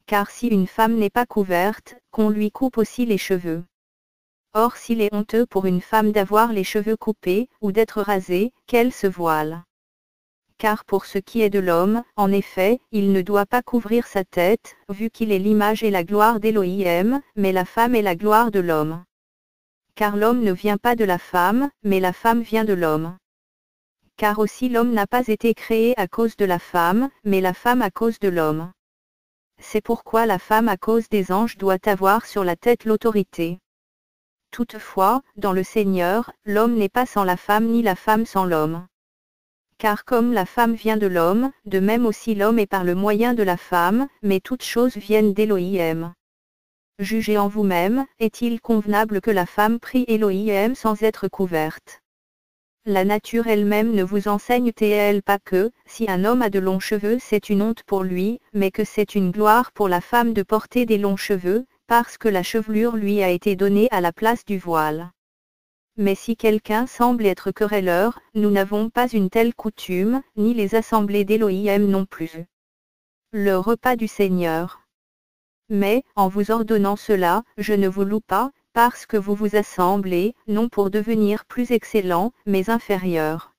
Car si une femme n'est pas couverte, qu'on lui coupe aussi les cheveux. Or s'il est honteux pour une femme d'avoir les cheveux coupés, ou d'être rasée, qu'elle se voile. Car pour ce qui est de l'homme, en effet, il ne doit pas couvrir sa tête, vu qu'il est l'image et la gloire d'Élohim, mais la femme est la gloire de l'homme. Car l'homme ne vient pas de la femme, mais la femme vient de l'homme. Car aussi l'homme n'a pas été créé à cause de la femme, mais la femme à cause de l'homme. C'est pourquoi la femme à cause des anges doit avoir sur la tête l'autorité. Toutefois, dans le Seigneur, l'homme n'est pas sans la femme ni la femme sans l'homme. Car comme la femme vient de l'homme, de même aussi l'homme est par le moyen de la femme, mais toutes choses viennent d'Élohim. Jugez en vous-même, est-il convenable que la femme prie Élohim sans être couverte? La nature elle-même ne vous enseigne-t-elle pas que, si un homme a de longs cheveux c'est une honte pour lui, mais que c'est une gloire pour la femme de porter des longs cheveux, parce que la chevelure lui a été donnée à la place du voile. Mais si quelqu'un semble être querelleur, nous n'avons pas une telle coutume, ni les assemblées d'Élohim non plus. Le repas du Seigneur. Mais, en vous ordonnant cela, je ne vous loue pas, parce que vous vous assemblez, non pour devenir plus excellent, mais inférieur.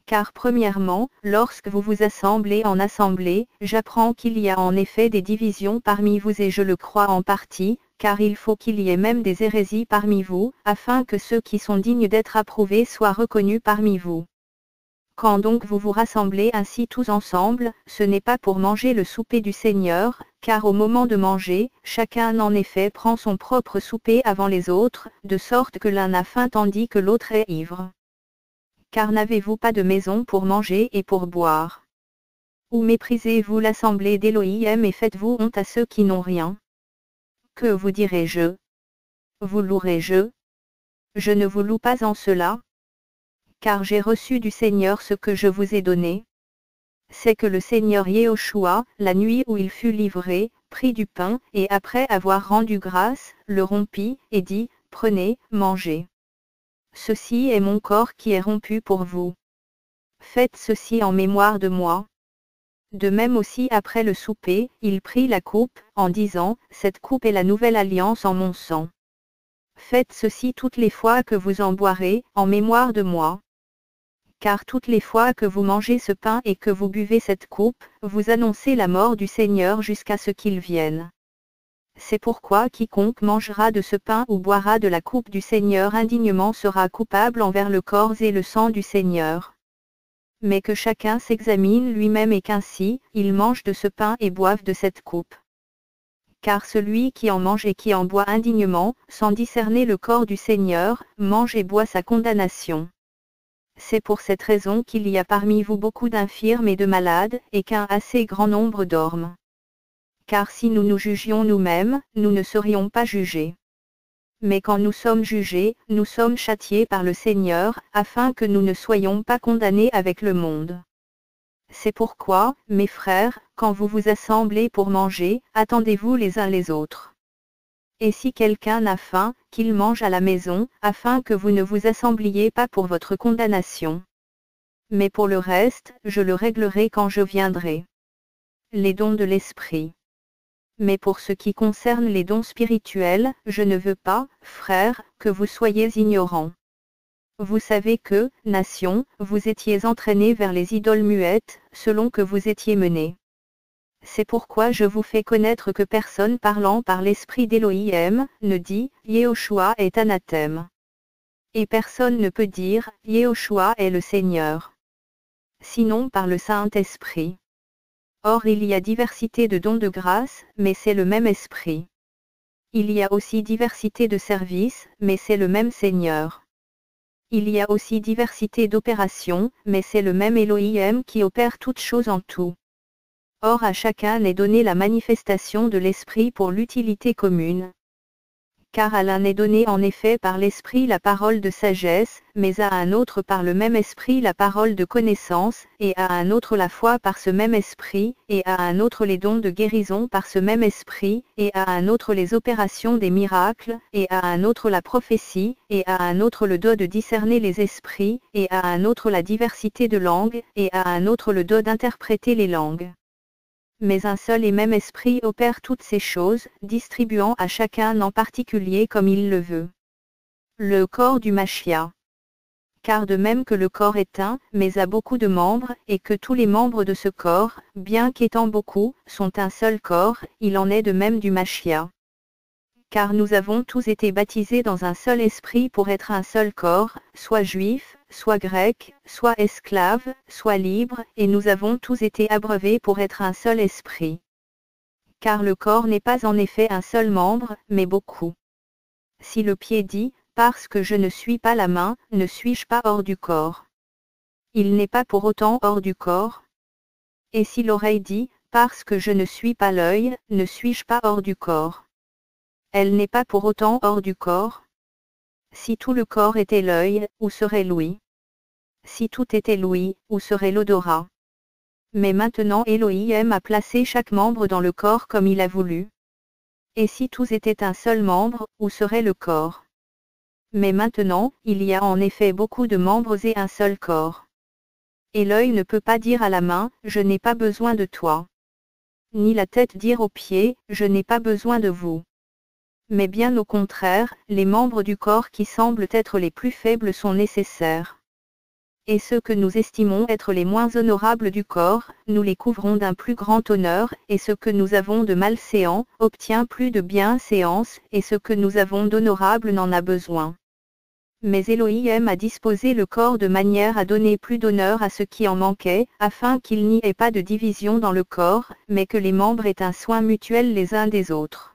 Car premièrement, lorsque vous vous assemblez en assemblée, j'apprends qu'il y a en effet des divisions parmi vous et je le crois en partie, car il faut qu'il y ait même des hérésies parmi vous, afin que ceux qui sont dignes d'être approuvés soient reconnus parmi vous. Quand donc vous vous rassemblez ainsi tous ensemble, ce n'est pas pour manger le souper du Seigneur, car au moment de manger, chacun en effet prend son propre souper avant les autres, de sorte que l'un a faim tandis que l'autre est ivre. Car n'avez-vous pas de maison pour manger et pour boire? Ou méprisez-vous l'assemblée d'Élohim et faites-vous honte à ceux qui n'ont rien? Que vous dirai-je? Vous louerai-je? Je ne vous loue pas en cela. Car j'ai reçu du Seigneur ce que je vous ai donné. C'est que le Seigneur Yehoshua, la nuit où il fut livré, prit du pain, et après avoir rendu grâce, le rompit, et dit, prenez, mangez. Ceci est mon corps qui est rompu pour vous. Faites ceci en mémoire de moi. De même aussi après le souper, il prit la coupe, en disant, cette coupe est la nouvelle alliance en mon sang. Faites ceci toutes les fois que vous en boirez, en mémoire de moi. Car toutes les fois que vous mangez ce pain et que vous buvez cette coupe, vous annoncez la mort du Seigneur jusqu'à ce qu'il vienne. C'est pourquoi quiconque mangera de ce pain ou boira de la coupe du Seigneur indignement sera coupable envers le corps et le sang du Seigneur. Mais que chacun s'examine lui-même et qu'ainsi, il mange de ce pain et boive de cette coupe. Car celui qui en mange et qui en boit indignement, sans discerner le corps du Seigneur, mange et boit sa condamnation. C'est pour cette raison qu'il y a parmi vous beaucoup d'infirmes et de malades, et qu'un assez grand nombre dorment. Car si nous nous jugions nous-mêmes, nous ne serions pas jugés. Mais quand nous sommes jugés, nous sommes châtiés par le Seigneur, afin que nous ne soyons pas condamnés avec le monde. C'est pourquoi, mes frères, quand vous vous assemblez pour manger, attendez-vous les uns les autres. Et si quelqu'un a faim, qu'il mange à la maison, afin que vous ne vous assembliez pas pour votre condamnation. Mais pour le reste, je le réglerai quand je viendrai. Les dons de l'esprit. Mais pour ce qui concerne les dons spirituels, je ne veux pas, frères, que vous soyez ignorants. Vous savez que, nation, vous étiez entraînés vers les idoles muettes, selon que vous étiez menés. C'est pourquoi je vous fais connaître que personne parlant par l'esprit d'Élohim, ne dit, Yehoshua est anathème. Et personne ne peut dire, Yehoshua est le Seigneur. Sinon par le Saint-Esprit. Or il y a diversité de dons de grâce, mais c'est le même Esprit. Il y a aussi diversité de services, mais c'est le même Seigneur. Il y a aussi diversité d'opérations, mais c'est le même Elohim qui opère toutes choses en tout. Or à chacun est donnée la manifestation de l'Esprit pour l'utilité commune. Car à l'un est donné en effet par l'Esprit la parole de sagesse, mais à un autre par le même Esprit la parole de connaissance, et à un autre la foi par ce même Esprit, et à un autre les dons de guérison par ce même Esprit, et à un autre les opérations des miracles, et à un autre la prophétie, et à un autre le don de discerner les esprits, et à un autre la diversité de langues, et à un autre le don d'interpréter les langues. Mais un seul et même Esprit opère toutes ces choses, distribuant à chacun en particulier comme il le veut. Le corps du Machia. Car de même que le corps est un, mais a beaucoup de membres, et que tous les membres de ce corps, bien qu'étant beaucoup, sont un seul corps, il en est de même du Machia. Car nous avons tous été baptisés dans un seul esprit pour être un seul corps, soit juifs, soit grecs, soit esclaves, soit libres, et nous avons tous été abreuvés pour être un seul esprit. Car le corps n'est pas en effet un seul membre, mais beaucoup. Si le pied dit, parce que je ne suis pas la main, ne suis-je pas hors du corps? Il n'est pas pour autant hors du corps. Et si l'oreille dit, parce que je ne suis pas l'œil, ne suis-je pas hors du corps? Elle n'est pas pour autant hors du corps. Si tout le corps était l'œil, où serait l'ouïe? Si tout était l'ouïe, où serait l'odorat? Mais maintenant Elohim a placé chaque membre dans le corps comme il a voulu. Et si tous étaient un seul membre, où serait le corps? Mais maintenant, il y a en effet beaucoup de membres et un seul corps. Et l'œil ne peut pas dire à la main, je n'ai pas besoin de toi. Ni la tête dire aux pieds, je n'ai pas besoin de vous. Mais bien au contraire, les membres du corps qui semblent être les plus faibles sont nécessaires. Et ceux que nous estimons être les moins honorables du corps, nous les couvrons d'un plus grand honneur, et ce que nous avons de malséant, obtient plus de bienséance, et ce que nous avons d'honorable n'en a besoin. Mais Elohim a disposé le corps de manière à donner plus d'honneur à ce qui en manquait, afin qu'il n'y ait pas de division dans le corps, mais que les membres aient un soin mutuel les uns des autres.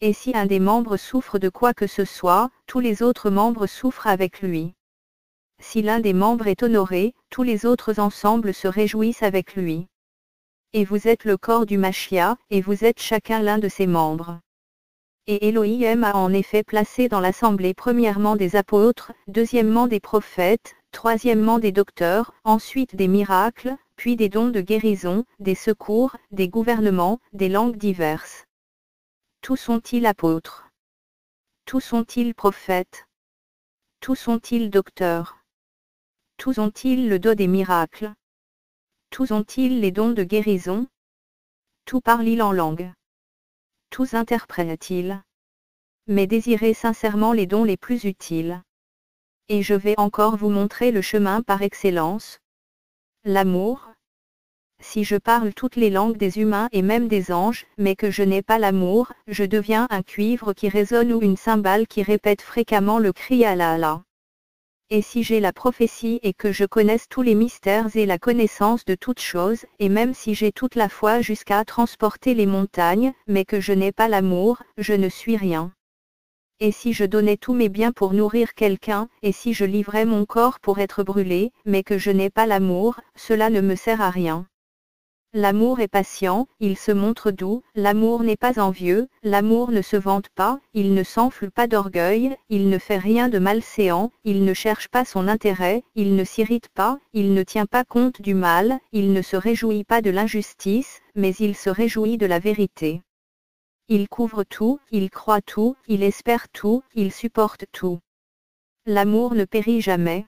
Et si un des membres souffre de quoi que ce soit, tous les autres membres souffrent avec lui. Si l'un des membres est honoré, tous les autres ensemble se réjouissent avec lui. Et vous êtes le corps du Machia, et vous êtes chacun l'un de ses membres. Et Elohim a en effet placé dans l'assemblée premièrement des apôtres, deuxièmement des prophètes, troisièmement des docteurs, ensuite des miracles, puis des dons de guérison, des secours, des gouvernements, des langues diverses. Tous sont-ils apôtres? Tous sont-ils prophètes? Tous sont-ils docteurs? Tous ont-ils le don des miracles? Tous ont-ils les dons de guérison? Tous parlent-ils en langue? Tous interprètent-ils? Mais désirez sincèrement les dons les plus utiles. Et je vais encore vous montrer le chemin par excellence. L'amour. Si je parle toutes les langues des humains et même des anges, mais que je n'ai pas l'amour, je deviens un cuivre qui résonne ou une cymbale qui répète fréquemment le cri Allah Allah. Et si j'ai la prophétie et que je connaisse tous les mystères et la connaissance de toutes choses, et même si j'ai toute la foi jusqu'à transporter les montagnes, mais que je n'ai pas l'amour, je ne suis rien. Et si je donnais tous mes biens pour nourrir quelqu'un, et si je livrais mon corps pour être brûlé, mais que je n'ai pas l'amour, cela ne me sert à rien. L'amour est patient, il se montre doux, l'amour n'est pas envieux, l'amour ne se vante pas, il ne s'enfle pas d'orgueil, il ne fait rien de malséant, il ne cherche pas son intérêt, il ne s'irrite pas, il ne tient pas compte du mal, il ne se réjouit pas de l'injustice, mais il se réjouit de la vérité. Il couvre tout, il croit tout, il espère tout, il supporte tout. L'amour ne périt jamais.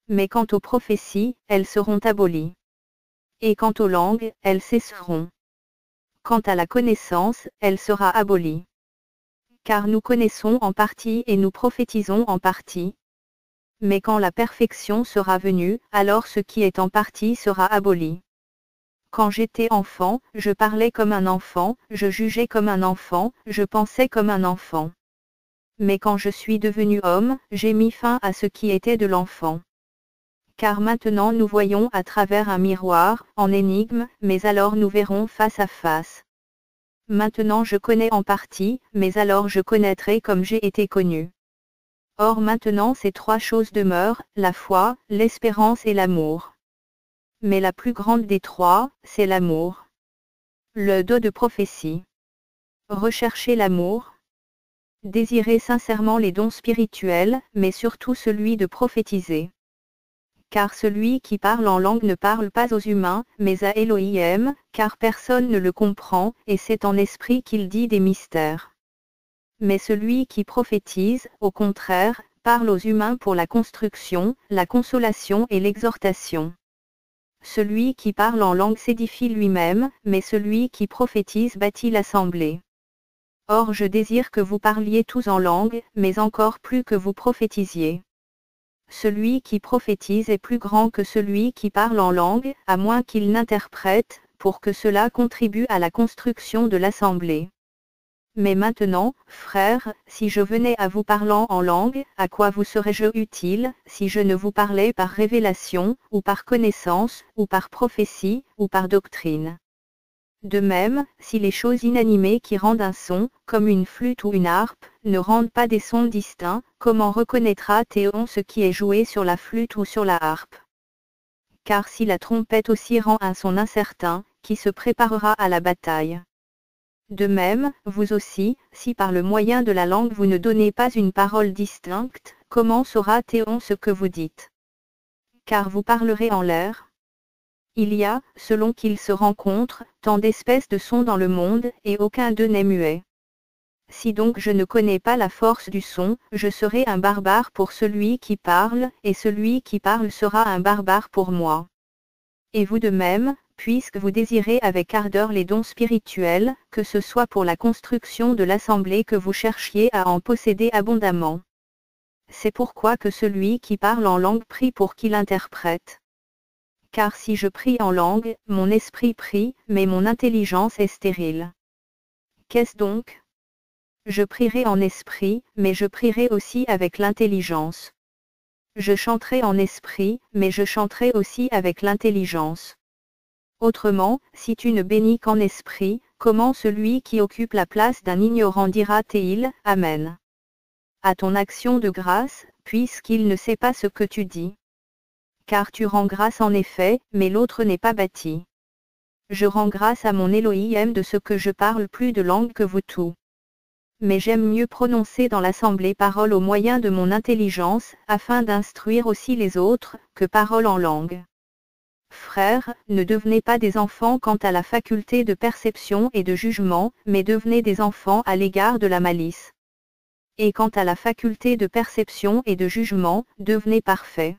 Mais quant aux prophéties, elles seront abolies. Et quant aux langues, elles cesseront. Quant à la connaissance, elle sera abolie. Car nous connaissons en partie et nous prophétisons en partie. Mais quand la perfection sera venue, alors ce qui est en partie sera aboli. Quand j'étais enfant, je parlais comme un enfant, je jugeais comme un enfant, je pensais comme un enfant. Mais quand je suis devenu homme, j'ai mis fin à ce qui était de l'enfant. Car maintenant nous voyons à travers un miroir, en énigme, mais alors nous verrons face à face. Maintenant je connais en partie, mais alors je connaîtrai comme j'ai été connu. Or maintenant ces trois choses demeurent, la foi, l'espérance et l'amour. Mais la plus grande des trois, c'est l'amour. Le don de prophétie. Recherchez l'amour. Désirez sincèrement les dons spirituels, mais surtout celui de prophétiser. Car celui qui parle en langue ne parle pas aux humains, mais à Elohim, car personne ne le comprend, et c'est en esprit qu'il dit des mystères. Mais celui qui prophétise, au contraire, parle aux humains pour la construction, la consolation et l'exhortation. Celui qui parle en langue s'édifie lui-même, mais celui qui prophétise bâtit l'assemblée. Or je désire que vous parliez tous en langue, mais encore plus que vous prophétisiez. Celui qui prophétise est plus grand que celui qui parle en langue, à moins qu'il n'interprète, pour que cela contribue à la construction de l'assemblée. Mais maintenant, frères, si je venais à vous parlant en langue, à quoi vous serais-je utile, si je ne vous parlais par révélation, ou par connaissance, ou par prophétie, ou par doctrine? De même, si les choses inanimées qui rendent un son, comme une flûte ou une harpe, ne rendent pas des sons distincts, comment reconnaîtra Théon ce qui est joué sur la flûte ou sur la harpe? Car si la trompette aussi rend un son incertain, qui se préparera à la bataille? De même, vous aussi, si par le moyen de la langue vous ne donnez pas une parole distincte, comment saura Théon ce que vous dites? Car vous parlerez en l'air. Il y a, selon qu'ils se rencontrent, tant d'espèces de sons dans le monde, et aucun d'eux n'est muet. Si donc je ne connais pas la force du son, je serai un barbare pour celui qui parle, et celui qui parle sera un barbare pour moi. Et vous de même, puisque vous désirez avec ardeur les dons spirituels, que ce soit pour la construction de l'assemblée que vous cherchiez à en posséder abondamment. C'est pourquoi que celui qui parle en langue prie pour qu'il interprète. Car si je prie en langue, mon esprit prie, mais mon intelligence est stérile. Qu'est-ce donc? Je prierai en esprit, mais je prierai aussi avec l'intelligence. Je chanterai en esprit, mais je chanterai aussi avec l'intelligence. Autrement, si tu ne bénis qu'en esprit, comment celui qui occupe la place d'un ignorant dira-t-il, Amen? À ton action de grâce, puisqu'il ne sait pas ce que tu dis. Car tu rends grâce en effet, mais l'autre n'est pas bâti. Je rends grâce à mon Elohim de ce que je parle plus de langue que vous tous. Mais j'aime mieux prononcer dans l'assemblée parole au moyen de mon intelligence, afin d'instruire aussi les autres, que parole en langue. Frères, ne devenez pas des enfants quant à la faculté de perception et de jugement, mais devenez des enfants à l'égard de la malice. Et quant à la faculté de perception et de jugement, devenez parfaits.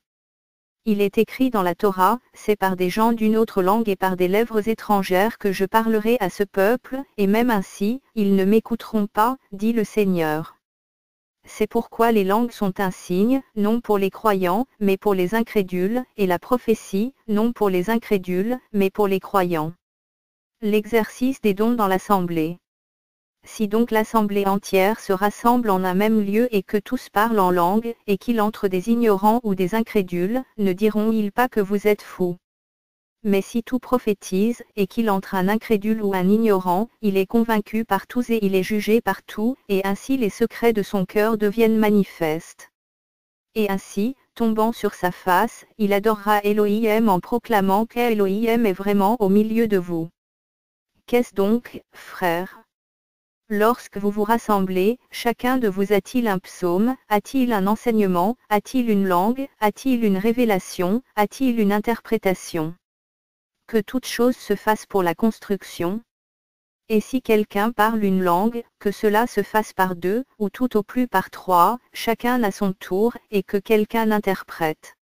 Il est écrit dans la Torah, c'est par des gens d'une autre langue et par des lèvres étrangères que je parlerai à ce peuple, et même ainsi, ils ne m'écouteront pas, dit le Seigneur. C'est pourquoi les langues sont un signe, non pour les croyants, mais pour les incrédules, et la prophétie, non pour les incrédules, mais pour les croyants. L'exercice des dons dans l'assemblée. Si donc l'assemblée entière se rassemble en un même lieu et que tous parlent en langue, et qu'il entre des ignorants ou des incrédules, ne diront-ils pas que vous êtes fous? Mais si tout prophétise, et qu'il entre un incrédule ou un ignorant, il est convaincu par tous et il est jugé par tous, et ainsi les secrets de son cœur deviennent manifestes. Et ainsi, tombant sur sa face, il adorera Elohim en proclamant qu'Elohim est vraiment au milieu de vous. Qu'est-ce donc, frères? Lorsque vous vous rassemblez, chacun de vous a-t-il un psaume, a-t-il un enseignement, a-t-il une langue, a-t-il une révélation, a-t-il une interprétation? Que toute chose se fasse pour la construction. Et si quelqu'un parle une langue, que cela se fasse par deux, ou tout au plus par trois, chacun à son tour, et que quelqu'un interprète.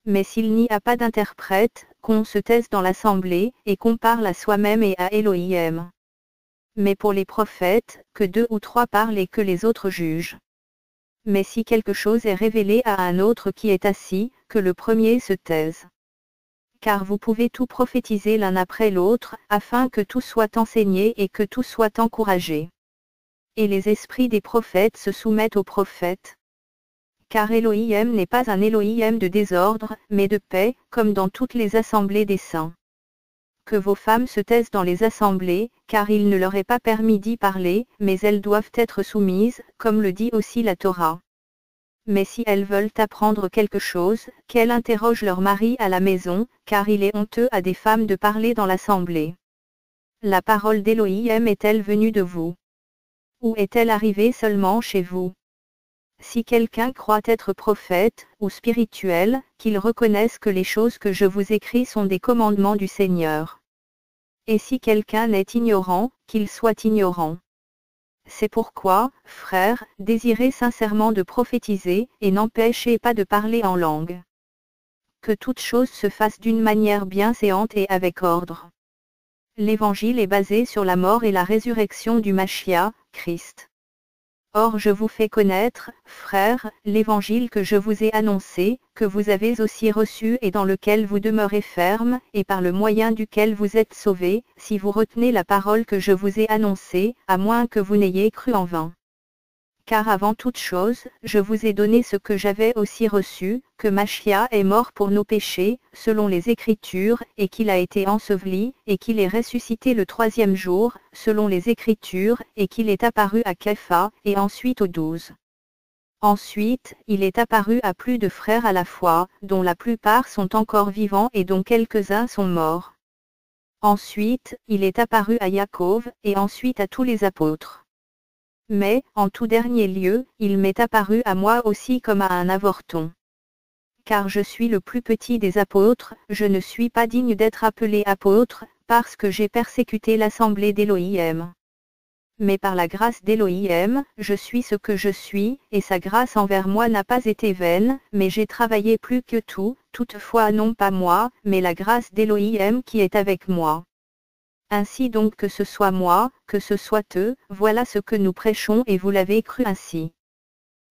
Mais s'il n'y a pas d'interprète, qu'on se taise dans l'assemblée, et qu'on parle à soi-même et à Elohim. Mais pour les prophètes, que deux ou trois parlent et que les autres jugent. Mais si quelque chose est révélé à un autre qui est assis, que le premier se taise. Car vous pouvez tout prophétiser l'un après l'autre, afin que tout soit enseigné et que tout soit encouragé. Et les esprits des prophètes se soumettent aux prophètes. Car Elohim n'est pas un Elohim de désordre, mais de paix, comme dans toutes les assemblées des saints. Que vos femmes se taisent dans les assemblées, car il ne leur est pas permis d'y parler, mais elles doivent être soumises, comme le dit aussi la Torah. Mais si elles veulent apprendre quelque chose, qu'elles interrogent leur mari à la maison, car il est honteux à des femmes de parler dans l'assemblée. La parole d'Elohim est-elle venue de vous? Ou est-elle arrivée seulement chez vous? Si quelqu'un croit être prophète, ou spirituel, qu'il reconnaisse que les choses que je vous écris sont des commandements du Seigneur. Et si quelqu'un est ignorant, qu'il soit ignorant. C'est pourquoi, frères, désirez sincèrement de prophétiser, et n'empêchez pas de parler en langue. Que toute chose se fasse d'une manière bienséante et avec ordre. L'Évangile est basé sur la mort et la résurrection du Machia, Christ. Or je vous fais connaître, frères, l'Évangile que je vous ai annoncé, que vous avez aussi reçu et dans lequel vous demeurez ferme, et par le moyen duquel vous êtes sauvés, si vous retenez la parole que je vous ai annoncée, à moins que vous n'ayez cru en vain. Car avant toute chose, je vous ai donné ce que j'avais aussi reçu, que Machia est mort pour nos péchés, selon les Écritures, et qu'il a été enseveli, et qu'il est ressuscité le troisième jour, selon les Écritures, et qu'il est apparu à Képha, et ensuite aux 12. Ensuite, il est apparu à plus de frères à la fois, dont la plupart sont encore vivants et dont quelques-uns sont morts. Ensuite, il est apparu à Jacob, et ensuite à tous les apôtres. Mais, en tout dernier lieu, il m'est apparu à moi aussi comme à un avorton. Car je suis le plus petit des apôtres, je ne suis pas digne d'être appelé apôtre, parce que j'ai persécuté l'assemblée d'Elohim. Mais par la grâce d'Elohim, je suis ce que je suis, et sa grâce envers moi n'a pas été vaine, mais j'ai travaillé plus que tout, toutefois non pas moi, mais la grâce d'Elohim qui est avec moi. Ainsi donc que ce soit moi, que ce soit eux, voilà ce que nous prêchons et vous l'avez cru ainsi.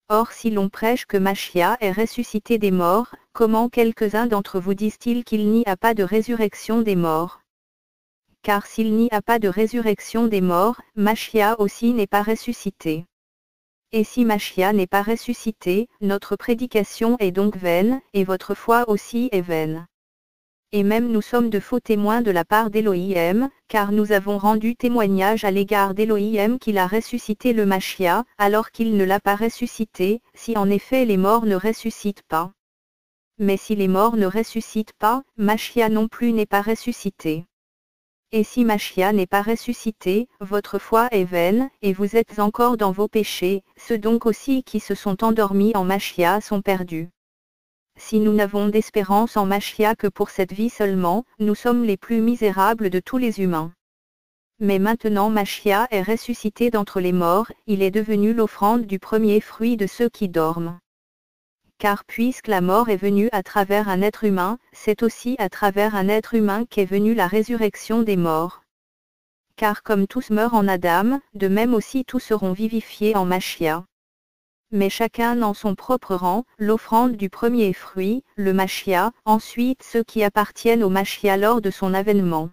Or si l'on prêche que Machia est ressuscité des morts, comment quelques-uns d'entre vous disent-ils qu'il n'y a pas de résurrection des morts? Car s'il n'y a pas de résurrection des morts, Machia aussi n'est pas ressuscité. Et si Machia n'est pas ressuscité, notre prédication est donc vaine, et votre foi aussi est vaine. Et même nous sommes de faux témoins de la part d'Elohim, car nous avons rendu témoignage à l'égard d'Elohim qu'il a ressuscité le Machia, alors qu'il ne l'a pas ressuscité, si en effet les morts ne ressuscitent pas. Mais si les morts ne ressuscitent pas, Machia non plus n'est pas ressuscité. Et si Machia n'est pas ressuscité, votre foi est vaine, et vous êtes encore dans vos péchés, ceux donc aussi qui se sont endormis en Machia sont perdus. Si nous n'avons d'espérance en Machia que pour cette vie seulement, nous sommes les plus misérables de tous les humains. Mais maintenant Machia est ressuscité d'entre les morts, il est devenu l'offrande du premier fruit de ceux qui dorment. Car puisque la mort est venue à travers un être humain, c'est aussi à travers un être humain qu'est venue la résurrection des morts. Car comme tous meurent en Adam, de même aussi tous seront vivifiés en Machia. Mais chacun en son propre rang, l'offrande du premier fruit, le Machia, ensuite ceux qui appartiennent au Machia lors de son avènement.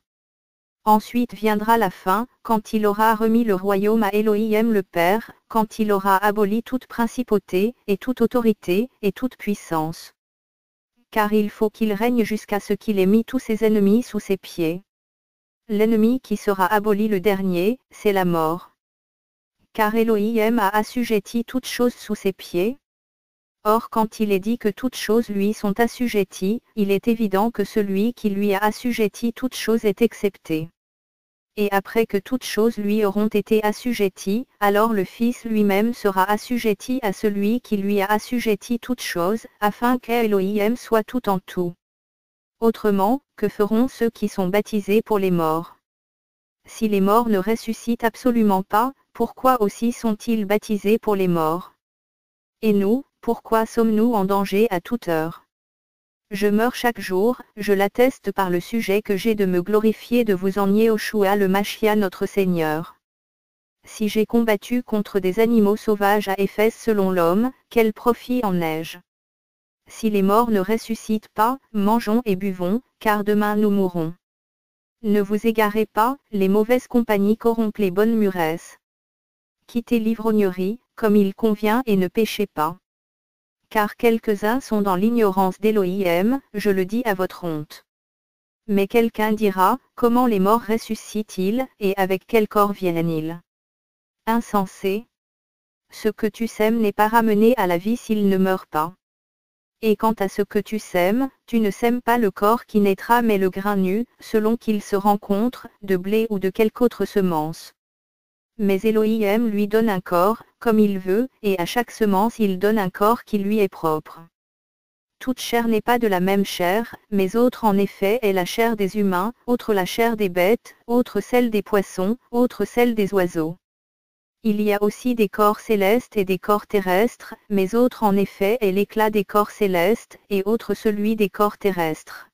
Ensuite viendra la fin, quand il aura remis le royaume à Elohim le Père, quand il aura aboli toute principauté, et toute autorité, et toute puissance. Car il faut qu'il règne jusqu'à ce qu'il ait mis tous ses ennemis sous ses pieds. L'ennemi qui sera aboli le dernier, c'est la mort. Car Elohim a assujetti toutes choses sous ses pieds. Or quand il est dit que toutes choses lui sont assujetties, il est évident que celui qui lui a assujetti toutes choses est excepté. Et après que toutes choses lui auront été assujetties, alors le Fils lui-même sera assujetti à celui qui lui a assujetti toutes choses, afin qu'Elohim soit tout en tout. Autrement, que feront ceux qui sont baptisés pour les morts? Si les morts ne ressuscitent absolument pas, pourquoi aussi sont-ils baptisés pour les morts? Et nous, pourquoi sommes-nous en danger à toute heure? Je meurs chaque jour, je l'atteste par le sujet que j'ai de me glorifier de vous en Yéhoshua le Machia notre Seigneur. Si j'ai combattu contre des animaux sauvages à Éphèse selon l'homme, quel profit en ai-je? Si les morts ne ressuscitent pas, mangeons et buvons, car demain nous mourrons. Ne vous égarez pas, les mauvaises compagnies corrompent les bonnes muresses. Quittez l'ivrognerie, comme il convient et ne péchez pas. Car quelques-uns sont dans l'ignorance d'Elohim, je le dis à votre honte. Mais quelqu'un dira, comment les morts ressuscitent-ils, et avec quel corps viennent-ils? Insensé. Ce que tu sèmes n'est pas ramené à la vie s'il ne meurt pas. Et quant à ce que tu sèmes, tu ne sèmes pas le corps qui naîtra mais le grain nu, selon qu'il se rencontre, de blé ou de quelque autre semence. Mais Elohim lui donne un corps, comme il veut, et à chaque semence il donne un corps qui lui est propre. Toute chair n'est pas de la même chair, mais autre en effet est la chair des humains, autre la chair des bêtes, autre celle des poissons, autre celle des oiseaux. Il y a aussi des corps célestes et des corps terrestres, mais autre en effet est l'éclat des corps célestes, et autre celui des corps terrestres.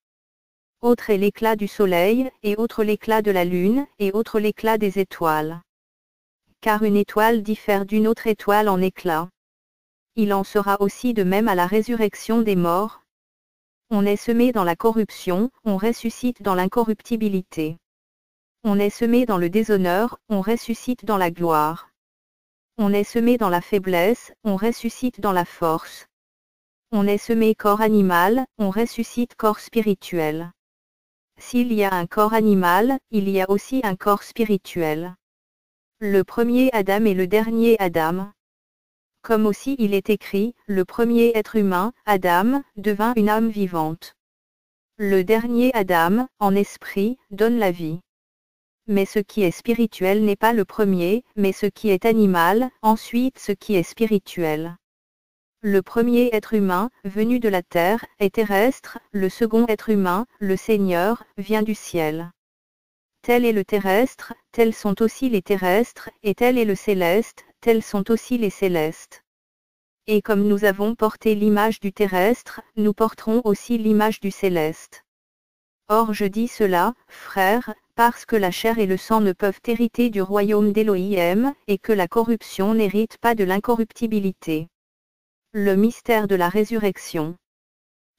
Autre est l'éclat du soleil, et autre l'éclat de la lune, et autre l'éclat des étoiles. Car une étoile diffère d'une autre étoile en éclat. Il en sera aussi de même à la résurrection des morts. On est semé dans la corruption, on ressuscite dans l'incorruptibilité. On est semé dans le déshonneur, on ressuscite dans la gloire. On est semé dans la faiblesse, on ressuscite dans la force. On est semé corps animal, on ressuscite corps spirituel. S'il y a un corps animal, il y a aussi un corps spirituel. Le premier Adam et le dernier Adam. Comme aussi il est écrit, le premier être humain, Adam, devint une âme vivante. Le dernier Adam, en esprit, donne la vie. Mais ce qui est spirituel n'est pas le premier, mais ce qui est animal, ensuite ce qui est spirituel. Le premier être humain, venu de la terre, est terrestre, le second être humain, le Seigneur, vient du ciel. Tel est le terrestre, tels sont aussi les terrestres, et tel est le céleste, tels sont aussi les célestes. Et comme nous avons porté l'image du terrestre, nous porterons aussi l'image du céleste. Or je dis cela, frères, parce que la chair et le sang ne peuvent hériter du royaume d'Elohim, et que la corruption n'hérite pas de l'incorruptibilité. Le mystère de la résurrection.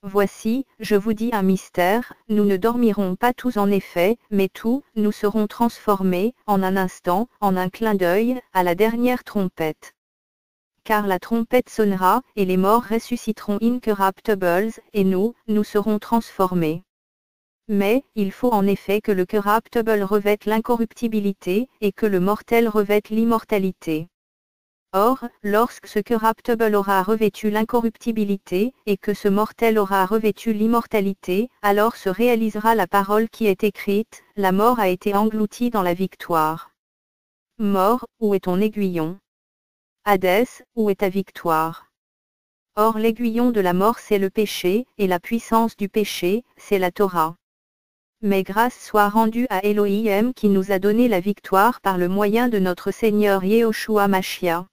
Voici, je vous dis un mystère, nous ne dormirons pas tous en effet, mais tous, nous serons transformés, en un instant, en un clin d'œil, à la dernière trompette. Car la trompette sonnera, et les morts ressusciteront incorruptibles, et nous serons transformés. Mais, il faut en effet que le corruptible revête l'incorruptibilité, et que le mortel revête l'immortalité. Or, lorsque ce corruptible aura revêtu l'incorruptibilité, et que ce mortel aura revêtu l'immortalité, alors se réalisera la parole qui est écrite, la mort a été engloutie dans la victoire. Mort, où est ton aiguillon? Hadès, où est ta victoire? Or l'aiguillon de la mort c'est le péché, et la puissance du péché, c'est la Torah. Mais grâce soit rendue à Elohim qui nous a donné la victoire par le moyen de notre Seigneur Yéhoshua Machia.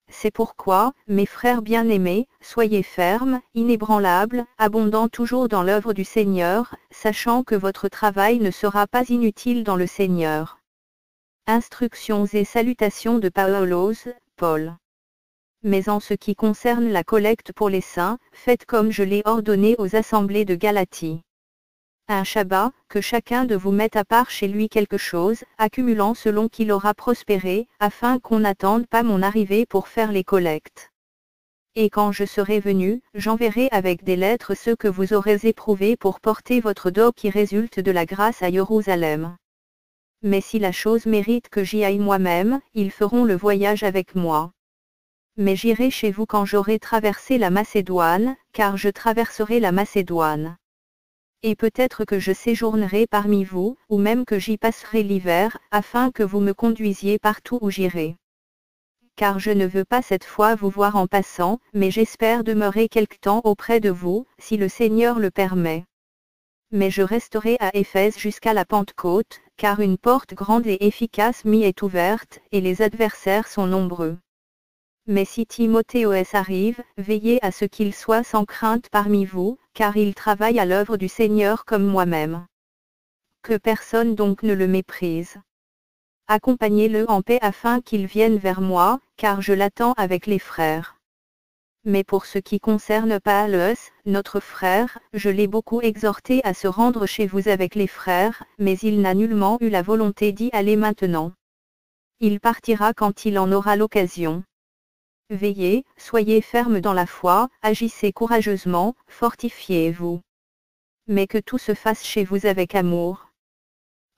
C'est pourquoi, mes frères bien-aimés, soyez fermes, inébranlables, abondants toujours dans l'œuvre du Seigneur, sachant que votre travail ne sera pas inutile dans le Seigneur. Instructions et salutations de Paulos, Paul. Mais en ce qui concerne la collecte pour les saints, faites comme je l'ai ordonné aux assemblées de Galatie. Un Shabbat, que chacun de vous mette à part chez lui quelque chose, accumulant selon qu'il aura prospéré, afin qu'on n'attende pas mon arrivée pour faire les collectes. Et quand je serai venu, j'enverrai avec des lettres ceux que vous aurez éprouvés pour porter votre dos qui résulte de la grâce à Jérusalem. Mais si la chose mérite que j'y aille moi-même, ils feront le voyage avec moi. Mais j'irai chez vous quand j'aurai traversé la Macédoine, car je traverserai la Macédoine. Et peut-être que je séjournerai parmi vous, ou même que j'y passerai l'hiver, afin que vous me conduisiez partout où j'irai. Car je ne veux pas cette fois vous voir en passant, mais j'espère demeurer quelque temps auprès de vous, si le Seigneur le permet. Mais je resterai à Éphèse jusqu'à la Pentecôte, car une porte grande et efficace m'y est ouverte, et les adversaires sont nombreux. Mais si Timothée arrive, veillez à ce qu'il soit sans crainte parmi vous, car il travaille à l'œuvre du Seigneur comme moi-même. Que personne donc ne le méprise. Accompagnez-le en paix afin qu'il vienne vers moi, car je l'attends avec les frères. Mais pour ce qui concerne Apollos, notre frère, je l'ai beaucoup exhorté à se rendre chez vous avec les frères, mais il n'a nullement eu la volonté d'y aller maintenant. Il partira quand il en aura l'occasion. Veillez, soyez fermes dans la foi, agissez courageusement, fortifiez-vous. Mais que tout se fasse chez vous avec amour.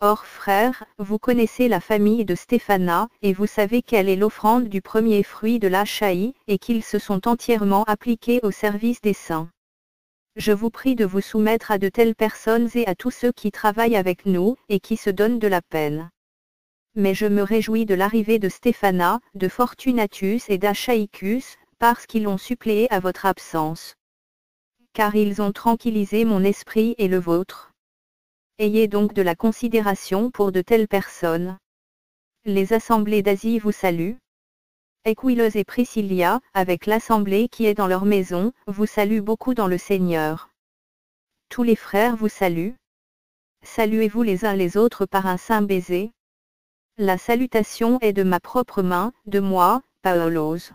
Or frères, vous connaissez la famille de Stéphana, et vous savez quelle est l'offrande du premier fruit de l'Achaï, et qu'ils se sont entièrement appliqués au service des saints. Je vous prie de vous soumettre à de telles personnes et à tous ceux qui travaillent avec nous, et qui se donnent de la peine. Mais je me réjouis de l'arrivée de Stéphana, de Fortunatus et d'Achaïcus, parce qu'ils ont suppléé à votre absence. Car ils ont tranquillisé mon esprit et le vôtre. Ayez donc de la considération pour de telles personnes. Les assemblées d'Asie vous saluent. Aquilose et Priscilla, avec l'assemblée qui est dans leur maison, vous saluent beaucoup dans le Seigneur. Tous les frères vous saluent. Saluez-vous les uns les autres par un saint baiser. La salutation est de ma propre main, de moi, Paulos.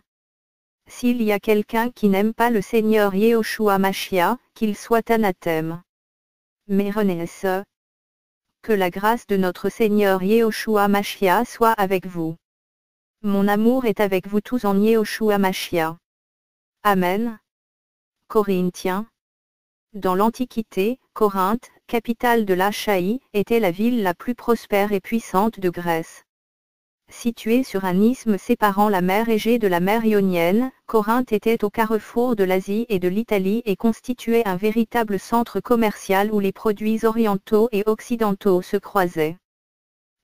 S'il y a quelqu'un qui n'aime pas le Seigneur Yehoshua Mashiach, qu'il soit anathème. Mais renaissez. Que la grâce de notre Seigneur Yehoshua Mashiach soit avec vous. Mon amour est avec vous tous en Yehoshua Mashiach. Amen. Corinthiens. Dans l'Antiquité, Corinthe, capitale de l'Achaïe, était la ville la plus prospère et puissante de Grèce. Située sur un isthme séparant la mer Égée de la mer Ionienne, Corinthe était au carrefour de l'Asie et de l'Italie et constituait un véritable centre commercial où les produits orientaux et occidentaux se croisaient.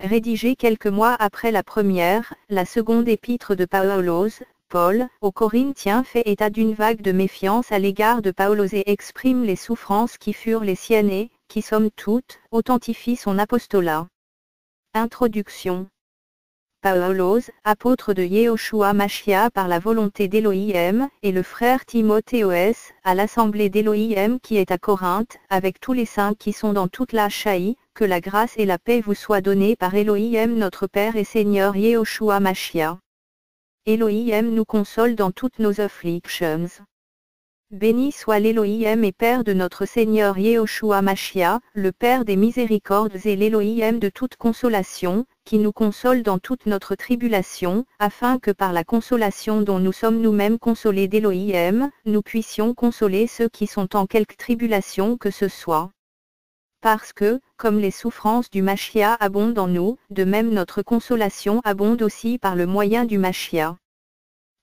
Rédigée quelques mois après la première, la seconde épître de Paulos, Paul, aux Corinthiens fait état d'une vague de méfiance à l'égard de Paulos et exprime les souffrances qui furent les siennes et, qui somme toute, authentifie son apostolat. Introduction. Paulos, apôtre de Yehoshua Mashiach par la volonté d'Élohim, et le frère Timothée, à l'assemblée d'Élohim qui est à Corinthe, avec tous les saints qui sont dans toute l'Achaïe, que la grâce et la paix vous soient données par Élohim notre Père et Seigneur Yehoshua Mashiach. Élohim nous console dans toutes nos afflictions. Béni soit l'Élohim et Père de notre Seigneur Yehoshua Mashiach, le Père des miséricordes et l'Élohim de toute consolation, qui nous console dans toute notre tribulation, afin que par la consolation dont nous sommes nous-mêmes consolés d'Élohim, nous puissions consoler ceux qui sont en quelque tribulation que ce soit. Parce que, comme les souffrances du Mashiach abondent en nous, de même notre consolation abonde aussi par le moyen du Mashiach.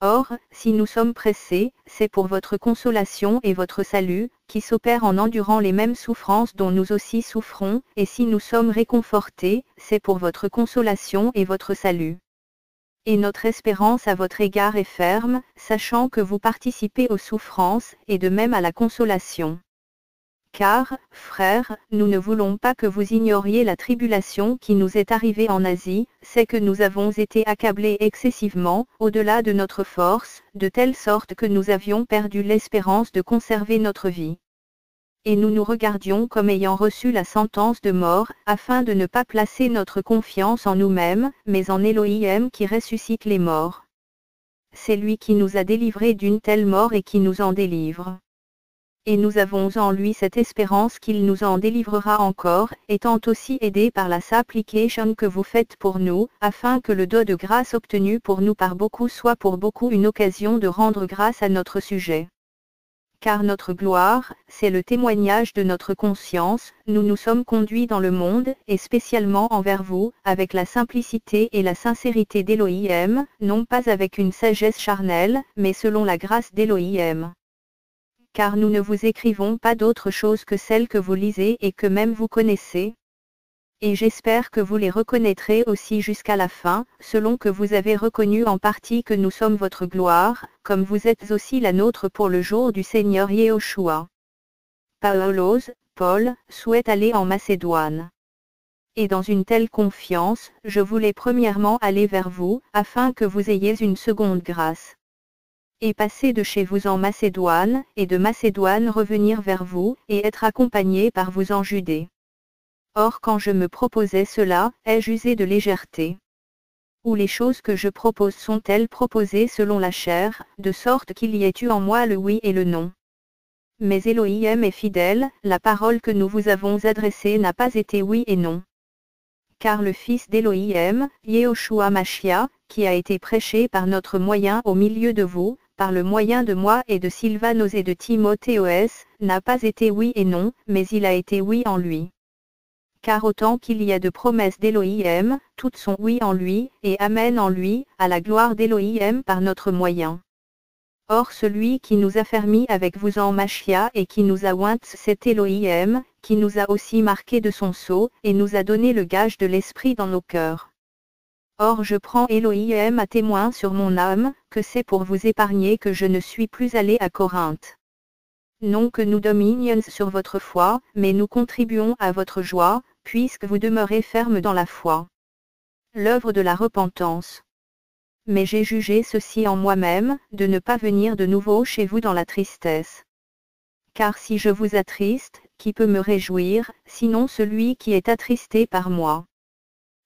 Or, si nous sommes pressés, c'est pour votre consolation et votre salut, qui s'opère en endurant les mêmes souffrances dont nous aussi souffrons, et si nous sommes réconfortés, c'est pour votre consolation et votre salut. Et notre espérance à votre égard est ferme, sachant que vous participez aux souffrances, et de même à la consolation. Car, frères, nous ne voulons pas que vous ignoriez la tribulation qui nous est arrivée en Asie, c'est que nous avons été accablés excessivement, au-delà de notre force, de telle sorte que nous avions perdu l'espérance de conserver notre vie. Et nous nous regardions comme ayant reçu la sentence de mort, afin de ne pas placer notre confiance en nous-mêmes, mais en Élohim qui ressuscite les morts. C'est lui qui nous a délivrés d'une telle mort et qui nous en délivre. Et nous avons en lui cette espérance qu'il nous en délivrera encore, étant aussi aidés par la supplication que vous faites pour nous, afin que le don de grâce obtenu pour nous par beaucoup soit pour beaucoup une occasion de rendre grâce à notre sujet. Car notre gloire, c'est le témoignage de notre conscience, nous nous sommes conduits dans le monde, et spécialement envers vous, avec la simplicité et la sincérité d'Élohim, non pas avec une sagesse charnelle, mais selon la grâce d'Élohim. Car nous ne vous écrivons pas d'autre chose que celles que vous lisez et que même vous connaissez. Et j'espère que vous les reconnaîtrez aussi jusqu'à la fin, selon que vous avez reconnu en partie que nous sommes votre gloire, comme vous êtes aussi la nôtre pour le jour du Seigneur Yehoshua. Paul, souhaite aller en Macédoine. Et dans une telle confiance, je voulais premièrement aller vers vous, afin que vous ayez une seconde grâce. Et passer de chez vous en Macédoine, et de Macédoine revenir vers vous, et être accompagné par vous en Judée. Or quand je me proposais cela, ai-je usé de légèreté? Ou les choses que je propose sont-elles proposées selon la chair, de sorte qu'il y ait eu en moi le oui et le non? Mais Élohim est fidèle, la parole que nous vous avons adressée n'a pas été oui et non. Car le Fils d'Élohim, Yehoshua Mashiach, qui a été prêché par notre moyen au milieu de vous, par le moyen de moi et de Sylvanos et de Timothéos, n'a pas été oui et non, mais il a été oui en lui. Car autant qu'il y a de promesses d'Élohim, toutes sont oui en lui, et amen en lui, à la gloire d'Élohim par notre moyen. Or celui qui nous a fermis avec vous en Mashiach et qui nous a oints c'est Élohim, qui nous a aussi marqué de son sceau, et nous a donné le gage de l'Esprit dans nos cœurs. Or je prends Élohim à témoin sur mon âme, que c'est pour vous épargner que je ne suis plus allé à Corinthe. Non que nous dominions sur votre foi, mais nous contribuons à votre joie, puisque vous demeurez ferme dans la foi. L'œuvre de la repentance. Mais j'ai jugé ceci en moi-même, de ne pas venir de nouveau chez vous dans la tristesse. Car si je vous attriste, qui peut me réjouir, sinon celui qui est attristé par moi?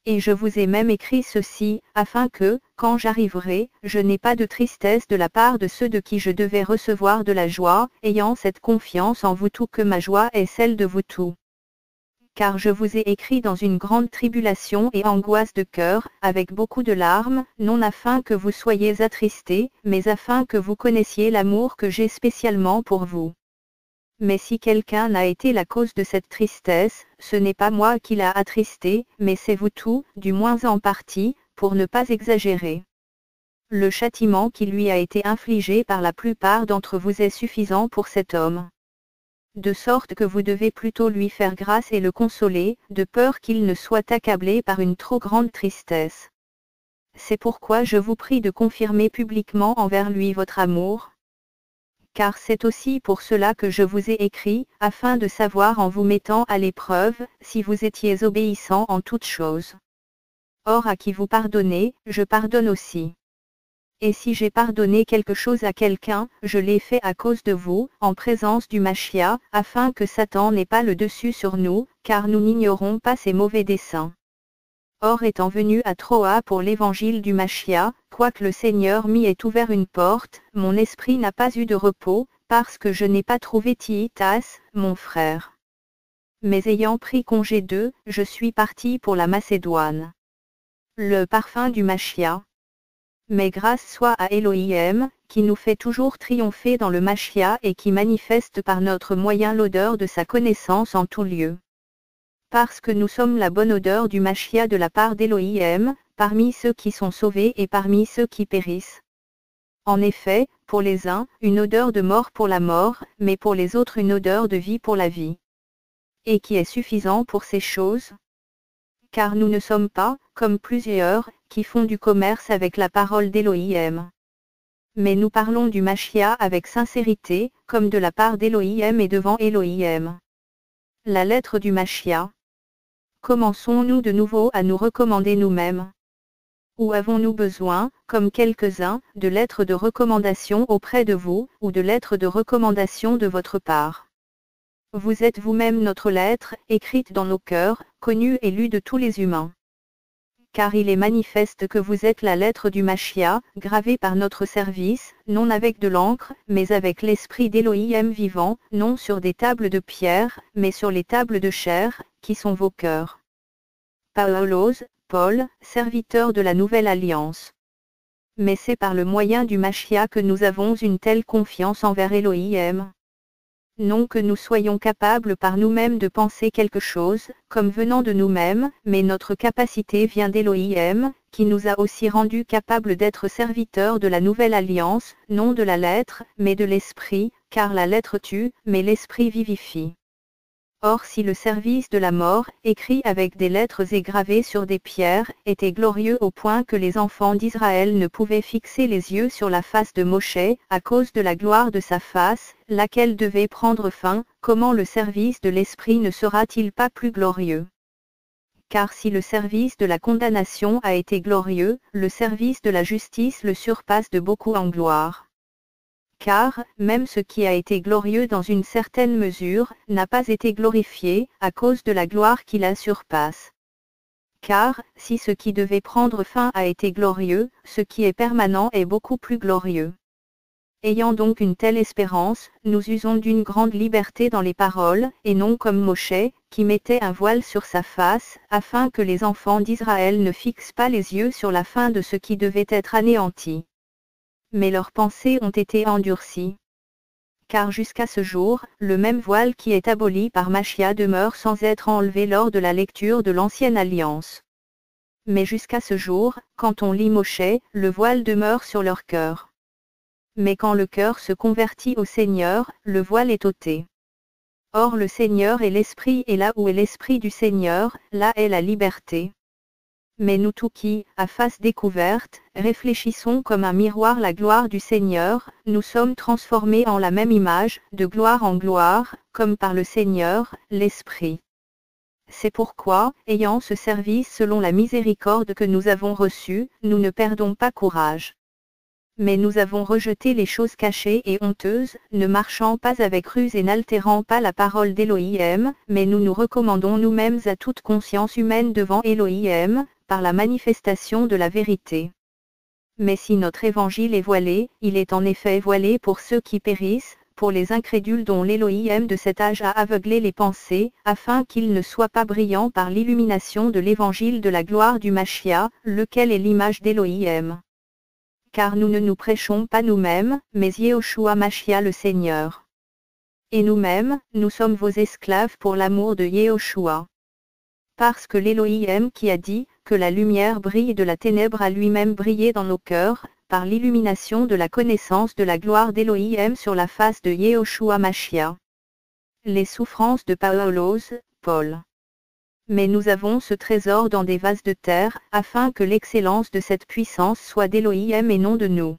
Et je vous ai même écrit ceci, afin que, quand j'arriverai, je n'ai pas de tristesse de la part de ceux de qui je devais recevoir de la joie, ayant cette confiance en vous tout que ma joie est celle de vous tous. Car je vous ai écrit dans une grande tribulation et angoisse de cœur, avec beaucoup de larmes, non afin que vous soyez attristés, mais afin que vous connaissiez l'amour que j'ai spécialement pour vous. Mais si quelqu'un a été la cause de cette tristesse, ce n'est pas moi qui l'a attristé, mais c'est vous tous, du moins en partie, pour ne pas exagérer. Le châtiment qui lui a été infligé par la plupart d'entre vous est suffisant pour cet homme. De sorte que vous devez plutôt lui faire grâce et le consoler, de peur qu'il ne soit accablé par une trop grande tristesse. C'est pourquoi je vous prie de confirmer publiquement envers lui votre amour. Car c'est aussi pour cela que je vous ai écrit, afin de savoir en vous mettant à l'épreuve, si vous étiez obéissant en toutes choses. Or à qui vous pardonnez, je pardonne aussi. Et si j'ai pardonné quelque chose à quelqu'un, je l'ai fait à cause de vous, en présence du Mashiach, afin que Satan n'ait pas le dessus sur nous, car nous n'ignorons pas ses mauvais desseins. Or étant venu à Troa pour l'évangile du Mashiach, quoique le Seigneur m'y ait ouvert une porte, mon esprit n'a pas eu de repos, parce que je n'ai pas trouvé Titas, mon frère. Mais ayant pris congé d'eux, je suis parti pour la Macédoine. Le parfum du Mashiach. Mais grâce soit à Élohim, qui nous fait toujours triompher dans le Mashiach et qui manifeste par notre moyen l'odeur de sa connaissance en tout lieu. Parce que nous sommes la bonne odeur du Mashiach de la part d'Élohim, parmi ceux qui sont sauvés et parmi ceux qui périssent. En effet, pour les uns, une odeur de mort pour la mort, mais pour les autres une odeur de vie pour la vie. Et qui est suffisant pour ces choses? Car nous ne sommes pas, comme plusieurs, qui font du commerce avec la parole d'Élohim. Mais nous parlons du Mashiach avec sincérité, comme de la part d'Élohim et devant Élohim. La lettre du Mashiach. Commençons-nous de nouveau à nous recommander nous-mêmes? Ou avons-nous besoin, comme quelques-uns, de lettres de recommandation auprès de vous, ou de lettres de recommandation de votre part? Vous êtes vous-même notre lettre, écrite dans nos cœurs, connue et lue de tous les humains. car il est manifeste que vous êtes la lettre du Machia, gravée par notre service, non avec de l'encre, mais avec l'esprit d'Élohim vivant, non sur des tables de pierre, mais sur les tables de chair, qui sont vos cœurs. Paulos, Paul, serviteur de la Nouvelle Alliance. Mais c'est par le moyen du Machia que nous avons une telle confiance envers Élohim. Non que nous soyons capables par nous-mêmes de penser quelque chose, comme venant de nous-mêmes, mais notre capacité vient d'Élohim, qui nous a aussi rendus capables d'être serviteurs de la Nouvelle Alliance, non de la lettre, mais de l'esprit, car la lettre tue, mais l'esprit vivifie. Or si le service de la mort, écrit avec des lettres et gravé sur des pierres, était glorieux au point que les enfants d'Israël ne pouvaient fixer les yeux sur la face de Moshe, à cause de la gloire de sa face, laquelle devait prendre fin, comment le service de l'esprit ne sera-t-il pas plus glorieux? Car si le service de la condamnation a été glorieux, le service de la justice le surpasse de beaucoup en gloire. Car, même ce qui a été glorieux dans une certaine mesure, n'a pas été glorifié, à cause de la gloire qui la surpasse. Car, si ce qui devait prendre fin a été glorieux, ce qui est permanent est beaucoup plus glorieux. Ayant donc une telle espérance, nous usons d'une grande liberté dans les paroles, et non comme Moshe, qui mettait un voile sur sa face, afin que les enfants d'Israël ne fixent pas les yeux sur la fin de ce qui devait être anéanti. Mais leurs pensées ont été endurcies. Car jusqu'à ce jour, le même voile qui est aboli par Machia demeure sans être enlevé lors de la lecture de l'Ancienne Alliance. Mais jusqu'à ce jour, quand on lit Moshe, le voile demeure sur leur cœur. Mais quand le cœur se convertit au Seigneur, le voile est ôté. Or le Seigneur est l'Esprit, et là où est l'Esprit du Seigneur, là est la liberté. Mais nous tous qui, à face découverte, réfléchissons comme un miroir la gloire du Seigneur, nous sommes transformés en la même image, de gloire en gloire, comme par le Seigneur, l'Esprit. C'est pourquoi, ayant ce service selon la miséricorde que nous avons reçue, nous ne perdons pas courage. Mais nous avons rejeté les choses cachées et honteuses, ne marchant pas avec ruse et n'altérant pas la parole d'Élohim, mais nous nous recommandons nous-mêmes à toute conscience humaine devant Élohim, par la manifestation de la vérité. Mais si notre évangile est voilé, il est en effet voilé pour ceux qui périssent, pour les incrédules dont l'Élohim de cet âge a aveuglé les pensées, afin qu'ils ne soient pas brillants par l'illumination de l'évangile de la gloire du Machia, lequel est l'image d'Élohim. Car nous ne nous prêchons pas nous-mêmes, mais Yehoshua Machia le Seigneur. Et nous-mêmes, nous sommes vos esclaves pour l'amour de Yehoshua. Parce que l'Élohim qui a dit, que la lumière brille de la ténèbre a lui-même brillé dans nos cœurs, par l'illumination de la connaissance de la gloire d'Élohim sur la face de Yehoshua Machia. Les souffrances de Paulos, Paul. Mais nous avons ce trésor dans des vases de terre, afin que l'excellence de cette puissance soit d'Élohim et non de nous.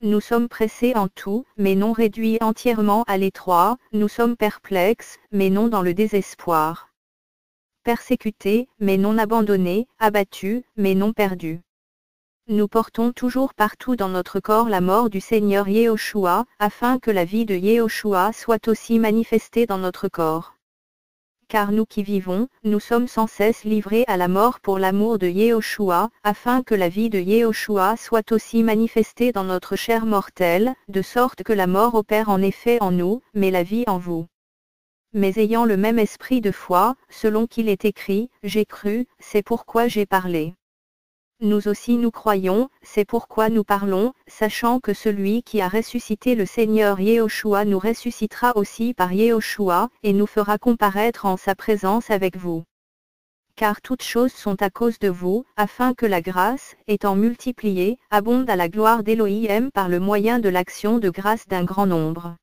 Nous sommes pressés en tout, mais non réduits entièrement à l'étroit, nous sommes perplexes, mais non dans le désespoir. Persécutés, mais non abandonnés, abattus, mais non perdus. Nous portons toujours partout dans notre corps la mort du Seigneur Yehoshua, afin que la vie de Yehoshua soit aussi manifestée dans notre corps. Car nous qui vivons, nous sommes sans cesse livrés à la mort pour l'amour de Yehoshua, afin que la vie de Yehoshua soit aussi manifestée dans notre chair mortelle, de sorte que la mort opère en effet en nous, mais la vie en vous. Mais ayant le même esprit de foi, selon qu'il est écrit, j'ai cru, c'est pourquoi j'ai parlé. Nous aussi nous croyons, c'est pourquoi nous parlons, sachant que celui qui a ressuscité le Seigneur Yehoshua nous ressuscitera aussi par Yehoshua, et nous fera comparaître en sa présence avec vous. Car toutes choses sont à cause de vous, afin que la grâce, étant multipliée, abonde à la gloire d'Élohim par le moyen de l'action de grâce d'un grand nombre.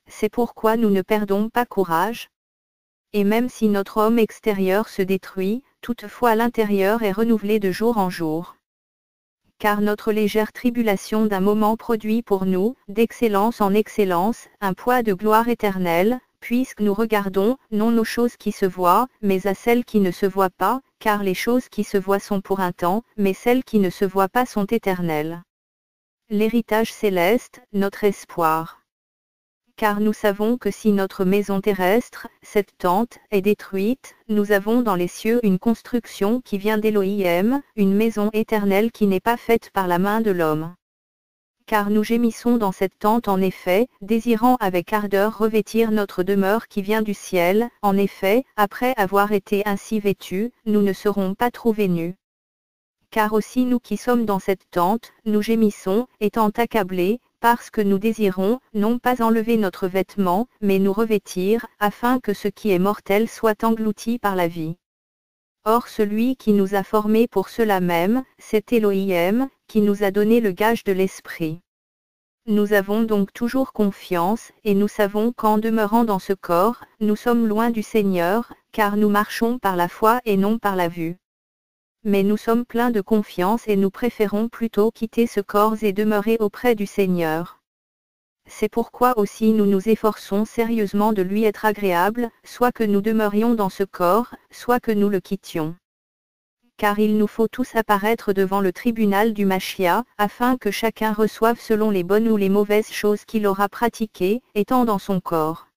C'est pourquoi nous ne perdons pas courage. Et même si notre homme extérieur se détruit, toutefois l'intérieur est renouvelé de jour en jour. Car notre légère tribulation d'un moment produit pour nous, d'excellence en excellence, un poids de gloire éternelle, puisque nous regardons, non aux choses qui se voient, mais à celles qui ne se voient pas, car les choses qui se voient sont pour un temps, mais celles qui ne se voient pas sont éternelles. L'héritage céleste, notre espoir. Car nous savons que si notre maison terrestre, cette tente, est détruite, nous avons dans les cieux une construction qui vient d'Élohim, une maison éternelle qui n'est pas faite par la main de l'homme. Car nous gémissons dans cette tente en effet, désirant avec ardeur revêtir notre demeure qui vient du ciel, en effet, après avoir été ainsi vêtus, nous ne serons pas trouvés nus. Car aussi nous qui sommes dans cette tente, nous gémissons, étant accablés, parce que nous désirons, non pas enlever notre vêtement, mais nous revêtir, afin que ce qui est mortel soit englouti par la vie. Or celui qui nous a formés pour cela même, c'est Élohim, qui nous a donné le gage de l'Esprit. Nous avons donc toujours confiance, et nous savons qu'en demeurant dans ce corps, nous sommes loin du Seigneur, car nous marchons par la foi et non par la vue. Mais nous sommes pleins de confiance et nous préférons plutôt quitter ce corps et demeurer auprès du Seigneur. C'est pourquoi aussi nous nous efforçons sérieusement de lui être agréables, soit que nous demeurions dans ce corps, soit que nous le quittions. Car il nous faut tous apparaître devant le tribunal du Machia, afin que chacun reçoive selon les bonnes ou les mauvaises choses qu'il aura pratiquées, étant dans son corps.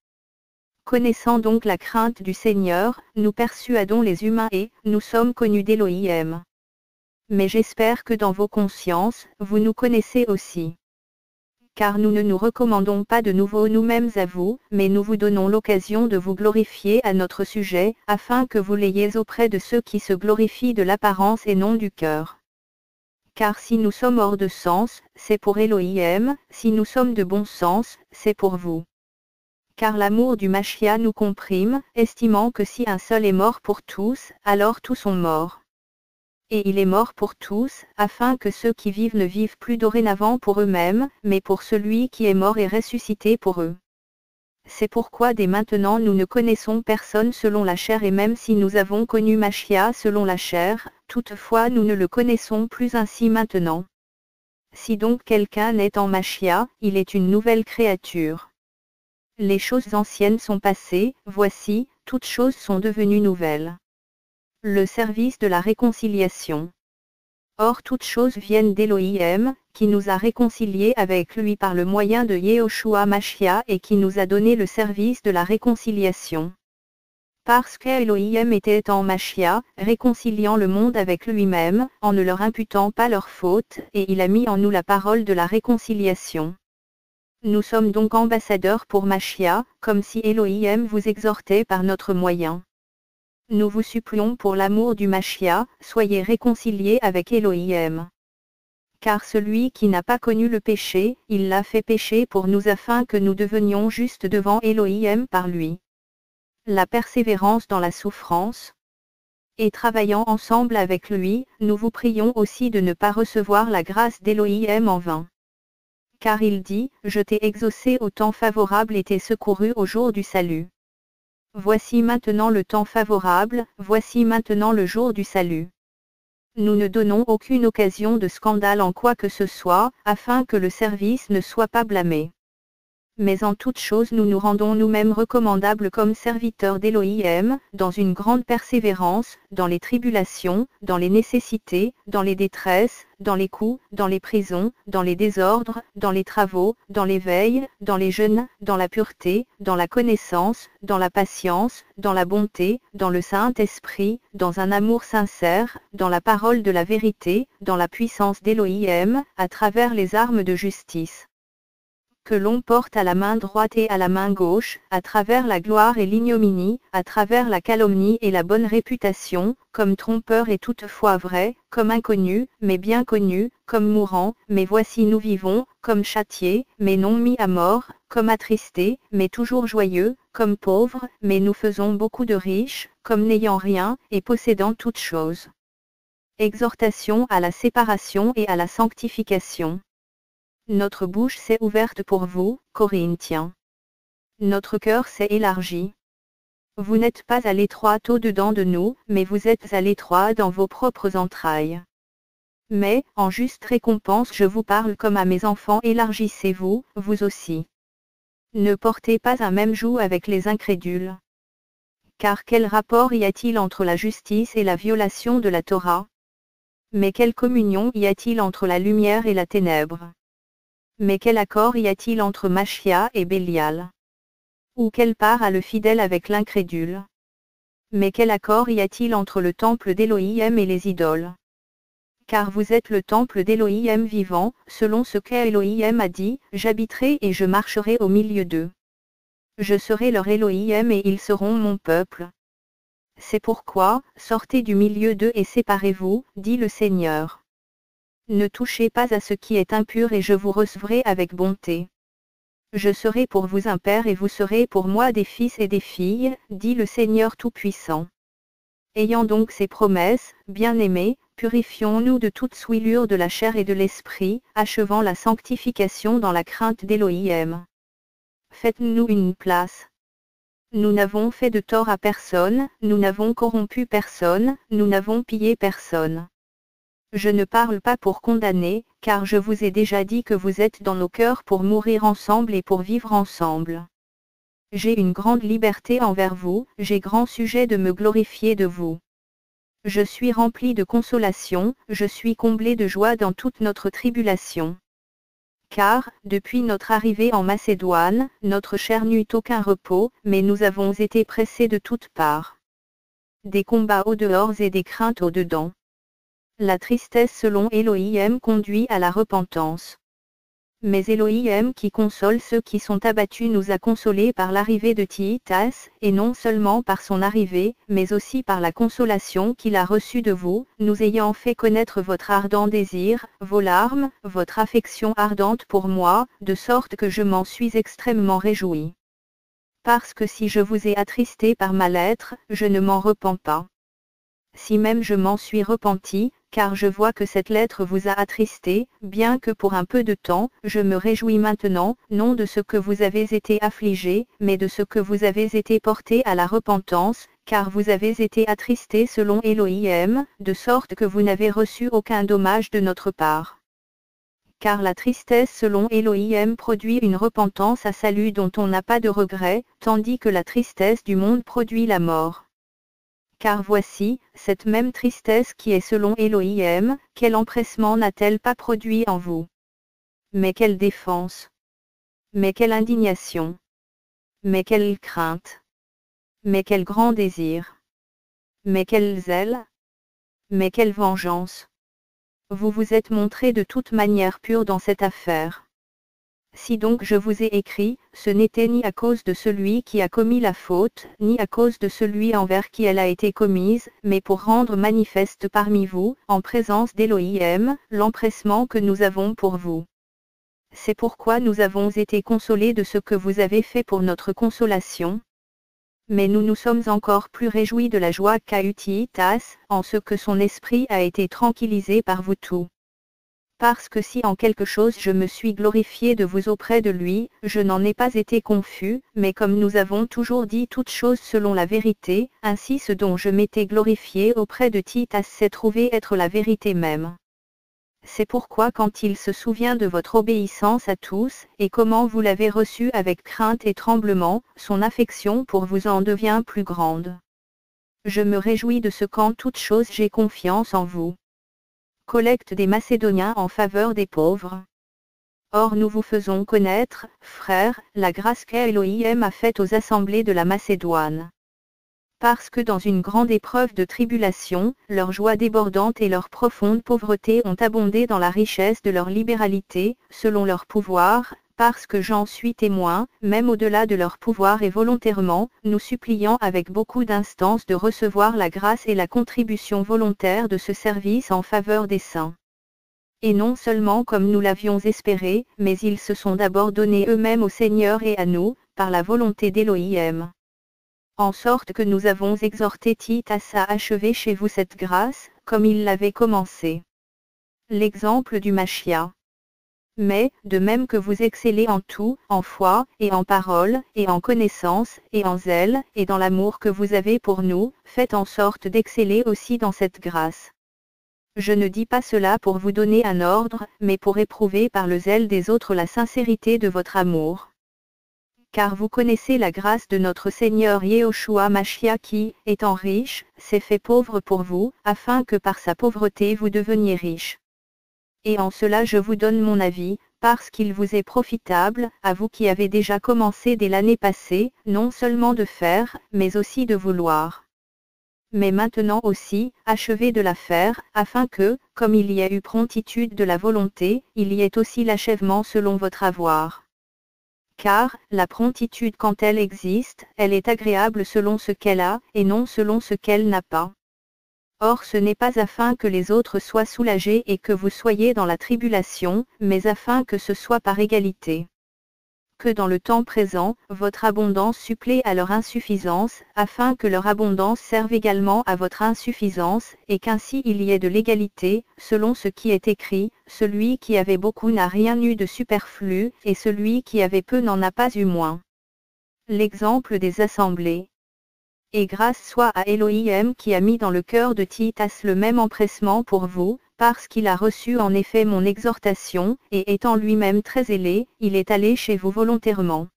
Connaissant donc la crainte du Seigneur, nous persuadons les humains et nous sommes connus d'Élohim. Mais j'espère que dans vos consciences, vous nous connaissez aussi. Car nous ne nous recommandons pas de nouveau nous-mêmes à vous, mais nous vous donnons l'occasion de vous glorifier à notre sujet, afin que vous l'ayez auprès de ceux qui se glorifient de l'apparence et non du cœur. Car si nous sommes hors de sens, c'est pour Élohim, si nous sommes de bon sens, c'est pour vous. Car l'amour du Machia nous comprime, estimant que si un seul est mort pour tous, alors tous sont morts. Et il est mort pour tous, afin que ceux qui vivent ne vivent plus dorénavant pour eux-mêmes, mais pour celui qui est mort et ressuscité pour eux. C'est pourquoi dès maintenant nous ne connaissons personne selon la chair et même si nous avons connu Machia selon la chair, toutefois nous ne le connaissons plus ainsi maintenant. Si donc quelqu'un est en Machia, il est une nouvelle créature. Les choses anciennes sont passées, voici, toutes choses sont devenues nouvelles. Le service de la réconciliation. Or toutes choses viennent d'Élohim, qui nous a réconciliés avec lui par le moyen de Yehoshua Machia et qui nous a donné le service de la réconciliation. Parce qu'Élohim était en Machia, réconciliant le monde avec lui-même, en ne leur imputant pas leurs fautes, et il a mis en nous la parole de la réconciliation. Nous sommes donc ambassadeurs pour Machia, comme si Élohim vous exhortait par notre moyen. Nous vous supplions pour l'amour du Machia, soyez réconciliés avec Élohim. Car celui qui n'a pas connu le péché, il l'a fait pécher pour nous afin que nous devenions justes devant Élohim par lui. La persévérance dans la souffrance. Et travaillant ensemble avec lui, nous vous prions aussi de ne pas recevoir la grâce d'Élohim en vain. Car il dit, je t'ai exaucé au temps favorable et t'ai secouru au jour du salut. Voici maintenant le temps favorable, voici maintenant le jour du salut. Nous ne donnons aucune occasion de scandale en quoi que ce soit, afin que le service ne soit pas blâmé. Mais en toute chose nous nous rendons nous-mêmes recommandables comme serviteurs d'Élohim, dans une grande persévérance, dans les tribulations, dans les nécessités, dans les détresses, dans les coups, dans les prisons, dans les désordres, dans les travaux, dans les veilles, dans les jeûnes, dans la pureté, dans la connaissance, dans la patience, dans la bonté, dans le Saint-Esprit, dans un amour sincère, dans la parole de la vérité, dans la puissance d'Élohim, à travers les armes de justice. Que l'on porte à la main droite et à la main gauche, à travers la gloire et l'ignominie, à travers la calomnie et la bonne réputation, comme trompeur et toutefois vrai, comme inconnu, mais bien connu, comme mourant, mais voici nous vivons, comme châtiés, mais non mis à mort, comme attristés, mais toujours joyeux, comme pauvres, mais nous faisons beaucoup de riches, comme n'ayant rien, et possédant toutes choses. Exhortation à la séparation et à la sanctification. Notre bouche s'est ouverte pour vous, Corinthiens. Notre cœur s'est élargi. Vous n'êtes pas à l'étroit au-dedans de nous, mais vous êtes à l'étroit dans vos propres entrailles. Mais, en juste récompense je vous parle comme à mes enfants, élargissez-vous, vous aussi. Ne portez pas un même joug avec les incrédules. Car quel rapport y a-t-il entre la justice et la violation de la Torah? Mais quelle communion y a-t-il entre la lumière et la ténèbre? Mais quel accord y a-t-il entre Machia et Bélial? Ou quelle part a le fidèle avec l'incrédule? Mais quel accord y a-t-il entre le temple d'Élohim et les idoles? Car vous êtes le temple d'Élohim vivant, selon ce qu'Élohim a dit, j'habiterai et je marcherai au milieu d'eux. Je serai leur Élohim et ils seront mon peuple. C'est pourquoi, sortez du milieu d'eux et séparez-vous, dit le Seigneur. Ne touchez pas à ce qui est impur et je vous recevrai avec bonté. Je serai pour vous un père et vous serez pour moi des fils et des filles, dit le Seigneur Tout-Puissant. Ayant donc ces promesses, bien-aimés, purifions-nous de toute souillure de la chair et de l'esprit, achevant la sanctification dans la crainte d'Élohim. Faites-nous une place. Nous n'avons fait de tort à personne, nous n'avons corrompu personne, nous n'avons pillé personne. Je ne parle pas pour condamner, car je vous ai déjà dit que vous êtes dans nos cœurs pour mourir ensemble et pour vivre ensemble. J'ai une grande liberté envers vous, j'ai grand sujet de me glorifier de vous. Je suis rempli de consolation, je suis comblé de joie dans toute notre tribulation. Car, depuis notre arrivée en Macédoine, notre chair n'eut aucun repos, mais nous avons été pressés de toutes parts. Des combats au dehors et des craintes au dedans. La tristesse selon Élohim conduit à la repentance. Mais Élohim qui console ceux qui sont abattus nous a consolés par l'arrivée de Titas, et non seulement par son arrivée, mais aussi par la consolation qu'il a reçue de vous, nous ayant fait connaître votre ardent désir, vos larmes, votre affection ardente pour moi, de sorte que je m'en suis extrêmement réjoui. Parce que si je vous ai attristé par ma lettre, je ne m'en repens pas. Si même je m'en suis repenti, car je vois que cette lettre vous a attristé, bien que pour un peu de temps, je me réjouis maintenant, non de ce que vous avez été affligé, mais de ce que vous avez été porté à la repentance, car vous avez été attristé selon Élohim, de sorte que vous n'avez reçu aucun dommage de notre part. Car la tristesse selon Élohim produit une repentance à salut dont on n'a pas de regret, tandis que la tristesse du monde produit la mort. Car voici, cette même tristesse qui est selon Élohim, quel empressement n'a-t-elle pas produit en vous? Mais quelle défense! Mais quelle indignation! Mais quelle crainte! Mais quel grand désir! Mais quel zèle! Mais quelle vengeance! Vous vous êtes montré de toute manière pur dans cette affaire. Si donc je vous ai écrit, ce n'était ni à cause de celui qui a commis la faute, ni à cause de celui envers qui elle a été commise, mais pour rendre manifeste parmi vous, en présence d'Élohim, l'empressement que nous avons pour vous. C'est pourquoi nous avons été consolés de ce que vous avez fait pour notre consolation. Mais nous nous sommes encore plus réjouis de la joie qu'a eue Titas, en ce que son esprit a été tranquillisé par vous tous. Parce que si en quelque chose je me suis glorifié de vous auprès de lui, je n'en ai pas été confus, mais comme nous avons toujours dit toutes choses selon la vérité, ainsi ce dont je m'étais glorifié auprès de Titas s'est trouvé être la vérité même. C'est pourquoi quand il se souvient de votre obéissance à tous, et comment vous l'avez reçu avec crainte et tremblement, son affection pour vous en devient plus grande. Je me réjouis de ce qu'en toute chose j'ai confiance en vous. Collecte des Macédoniens en faveur des pauvres. Or nous vous faisons connaître, frères, la grâce qu'Élohim a faite aux assemblées de la Macédoine. Parce que dans une grande épreuve de tribulation, leur joie débordante et leur profonde pauvreté ont abondé dans la richesse de leur libéralité, selon leur pouvoir, parce que j'en suis témoin, même au-delà de leur pouvoir et volontairement, nous suppliant avec beaucoup d'instance de recevoir la grâce et la contribution volontaire de ce service en faveur des saints. Et non seulement comme nous l'avions espéré, mais ils se sont d'abord donnés eux-mêmes au Seigneur et à nous, par la volonté d'Élohim. En sorte que nous avons exhorté Titas à achever chez vous cette grâce, comme il l'avait commencé. L'exemple du Machia. Mais, de même que vous excellez en tout, en foi, et en parole, et en connaissance, et en zèle, et dans l'amour que vous avez pour nous, faites en sorte d'exceller aussi dans cette grâce. Je ne dis pas cela pour vous donner un ordre, mais pour éprouver par le zèle des autres la sincérité de votre amour. Car vous connaissez la grâce de notre Seigneur Yehoshua Machia qui, étant riche, s'est fait pauvre pour vous, afin que par sa pauvreté vous deveniez riches. Et en cela je vous donne mon avis, parce qu'il vous est profitable, à vous qui avez déjà commencé dès l'année passée, non seulement de faire, mais aussi de vouloir. Mais maintenant aussi, achevez de la faire, afin que, comme il y a eu promptitude de la volonté, il y ait aussi l'achèvement selon votre avoir. Car, la promptitude quand elle existe, elle est agréable selon ce qu'elle a, et non selon ce qu'elle n'a pas. Or ce n'est pas afin que les autres soient soulagés et que vous soyez dans la tribulation, mais afin que ce soit par égalité. Que dans le temps présent, votre abondance supplée à leur insuffisance, afin que leur abondance serve également à votre insuffisance, et qu'ainsi il y ait de l'égalité, selon ce qui est écrit, celui qui avait beaucoup n'a rien eu de superflu, et celui qui avait peu n'en a pas eu moins. L'exemple des assemblées. Et grâce soit à Elohim qui a mis dans le cœur de Titas le même empressement pour vous, parce qu'il a reçu en effet mon exhortation, et étant lui-même très zélé, il est allé chez vous volontairement.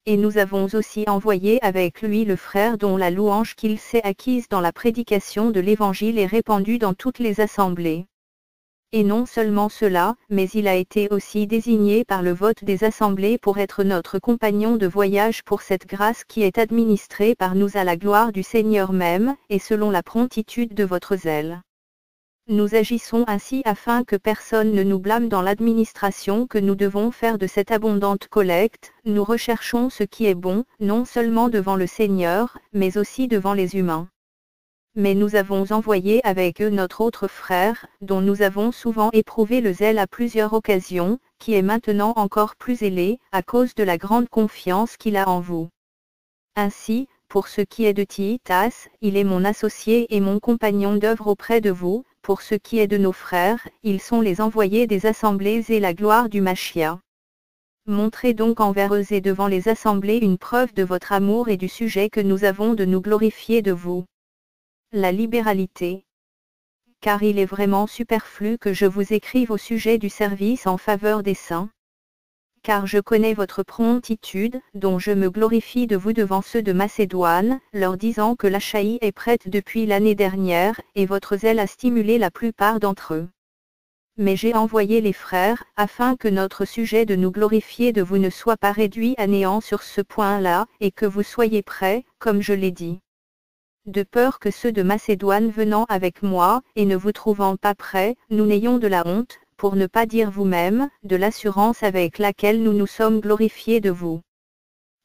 Et nous avons aussi envoyé avec lui le frère dont la louange qu'il s'est acquise dans la prédication de l'Évangile est répandue dans toutes les assemblées. Et non seulement cela, mais il a été aussi désigné par le vote des assemblées pour être notre compagnon de voyage pour cette grâce qui est administrée par nous à la gloire du Seigneur même, et selon la promptitude de votre zèle. Nous agissons ainsi afin que personne ne nous blâme dans l'administration que nous devons faire de cette abondante collecte, nous recherchons ce qui est bon, non seulement devant le Seigneur, mais aussi devant les humains. Mais nous avons envoyé avec eux notre autre frère, dont nous avons souvent éprouvé le zèle à plusieurs occasions, qui est maintenant encore plus zélé, à cause de la grande confiance qu'il a en vous. Ainsi, pour ce qui est de Titas, il est mon associé et mon compagnon d'œuvre auprès de vous, pour ce qui est de nos frères, ils sont les envoyés des assemblées et la gloire du Machia. Montrez donc envers eux et devant les assemblées une preuve de votre amour et du sujet que nous avons de nous glorifier de vous. La libéralité. Car il est vraiment superflu que je vous écrive au sujet du service en faveur des saints. Car je connais votre promptitude, dont je me glorifie de vous devant ceux de Macédoine, leur disant que l'Achaïe est prête depuis l'année dernière, et votre zèle a stimulé la plupart d'entre eux. Mais j'ai envoyé les frères, afin que notre sujet de nous glorifier de vous ne soit pas réduit à néant sur ce point-là, et que vous soyez prêts, comme je l'ai dit. De peur que ceux de Macédoine venant avec moi, et ne vous trouvant pas prêts, nous n'ayons de la honte, pour ne pas dire vous-même, de l'assurance avec laquelle nous nous sommes glorifiés de vous.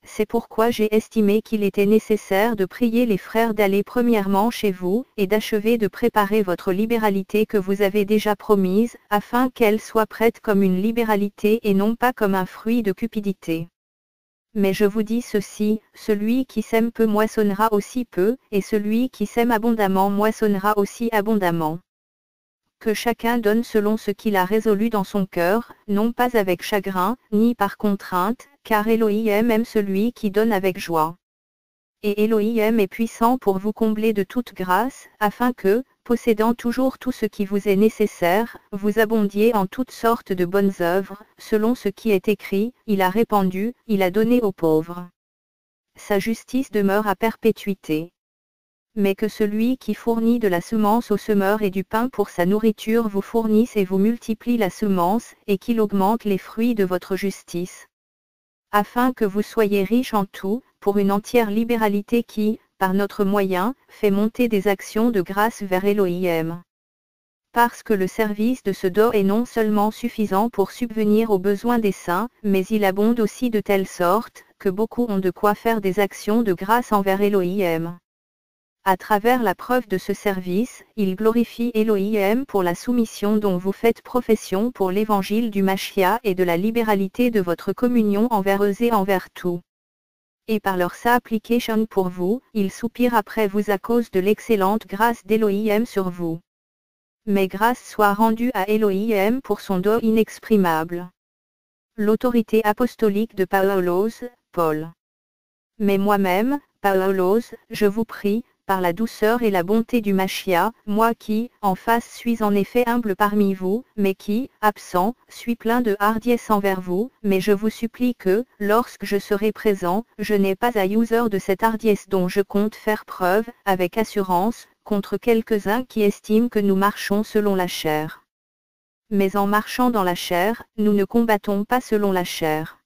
C'est pourquoi j'ai estimé qu'il était nécessaire de prier les frères d'aller premièrement chez vous, et d'achever de préparer votre libéralité que vous avez déjà promise, afin qu'elle soit prête comme une libéralité et non pas comme un fruit de cupidité. Mais je vous dis ceci, celui qui sème peu moissonnera aussi peu, et celui qui sème abondamment moissonnera aussi abondamment. Que chacun donne selon ce qu'il a résolu dans son cœur, non pas avec chagrin, ni par contrainte, car Elohim aime celui qui donne avec joie. Et Elohim est puissant pour vous combler de toute grâce, afin que, possédant toujours tout ce qui vous est nécessaire, vous abondiez en toutes sortes de bonnes œuvres, selon ce qui est écrit, il a répandu, il a donné aux pauvres. Sa justice demeure à perpétuité. Mais que celui qui fournit de la semence au semeur et du pain pour sa nourriture vous fournisse et vous multiplie la semence, et qu'il augmente les fruits de votre justice. Afin que vous soyez riches en tout, pour une entière libéralité qui, par notre moyen, fait monter des actions de grâce vers Elohim. Parce que le service de ce don est non seulement suffisant pour subvenir aux besoins des saints, mais il abonde aussi de telle sorte, que beaucoup ont de quoi faire des actions de grâce envers Elohim. À travers la preuve de ce service, il glorifie Elohim pour la soumission dont vous faites profession pour l'évangile du Machia et de la libéralité de votre communion envers eux et envers tout. Et par leur supplication pour vous, il soupire après vous à cause de l'excellente grâce d'Elohim sur vous. Mais grâce soit rendue à Elohim pour son don inexprimable. L'autorité apostolique de Paulos, Paul. Mais moi-même, Paulos, je vous prie, par la douceur et la bonté du Machia, moi qui, en face suis en effet humble parmi vous, mais qui, absent, suis plein de hardiesse envers vous, mais je vous supplie que, lorsque je serai présent, je n'ai pas à user de cette hardiesse dont je compte faire preuve, avec assurance, contre quelques-uns qui estiment que nous marchons selon la chair. Mais en marchant dans la chair, nous ne combattons pas selon la chair.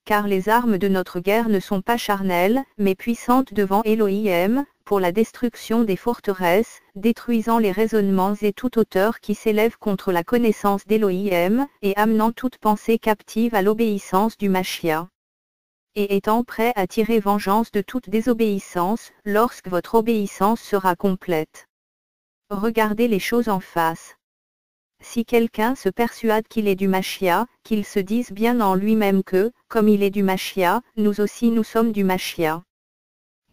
Car les armes de notre guerre ne sont pas charnelles, mais puissantes devant Elohim, pour la destruction des forteresses, détruisant les raisonnements et toute hauteur qui s'élève contre la connaissance d'Elohim, et amenant toute pensée captive à l'obéissance du Machia. Et étant prêt à tirer vengeance de toute désobéissance, lorsque votre obéissance sera complète. Regardez les choses en face. Si quelqu'un se persuade qu'il est du Machia, qu'il se dise bien en lui-même que, comme il est du Machia, nous aussi nous sommes du Machia.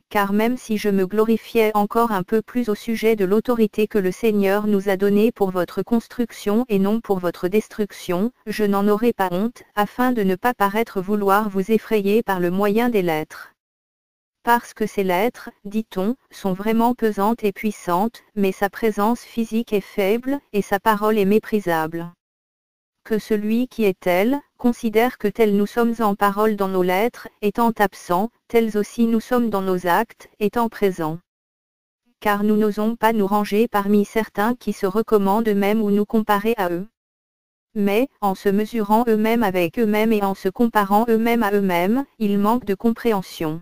Car même si je me glorifiais encore un peu plus au sujet de l'autorité que le Seigneur nous a donnée pour votre construction et non pour votre destruction, je n'en aurai pas honte, afin de ne pas paraître vouloir vous effrayer par le moyen des lettres. Parce que ces lettres, dit-on, sont vraiment pesantes et puissantes, mais sa présence physique est faible, et sa parole est méprisable. Que celui qui est tel, considère que tels nous sommes en parole dans nos lettres, étant absents, tels aussi nous sommes dans nos actes, étant présents. Car nous n'osons pas nous ranger parmi certains qui se recommandent eux-mêmes ou nous comparer à eux. Mais, en se mesurant eux-mêmes avec eux-mêmes et en se comparant eux-mêmes à eux-mêmes, ils manquent de compréhension.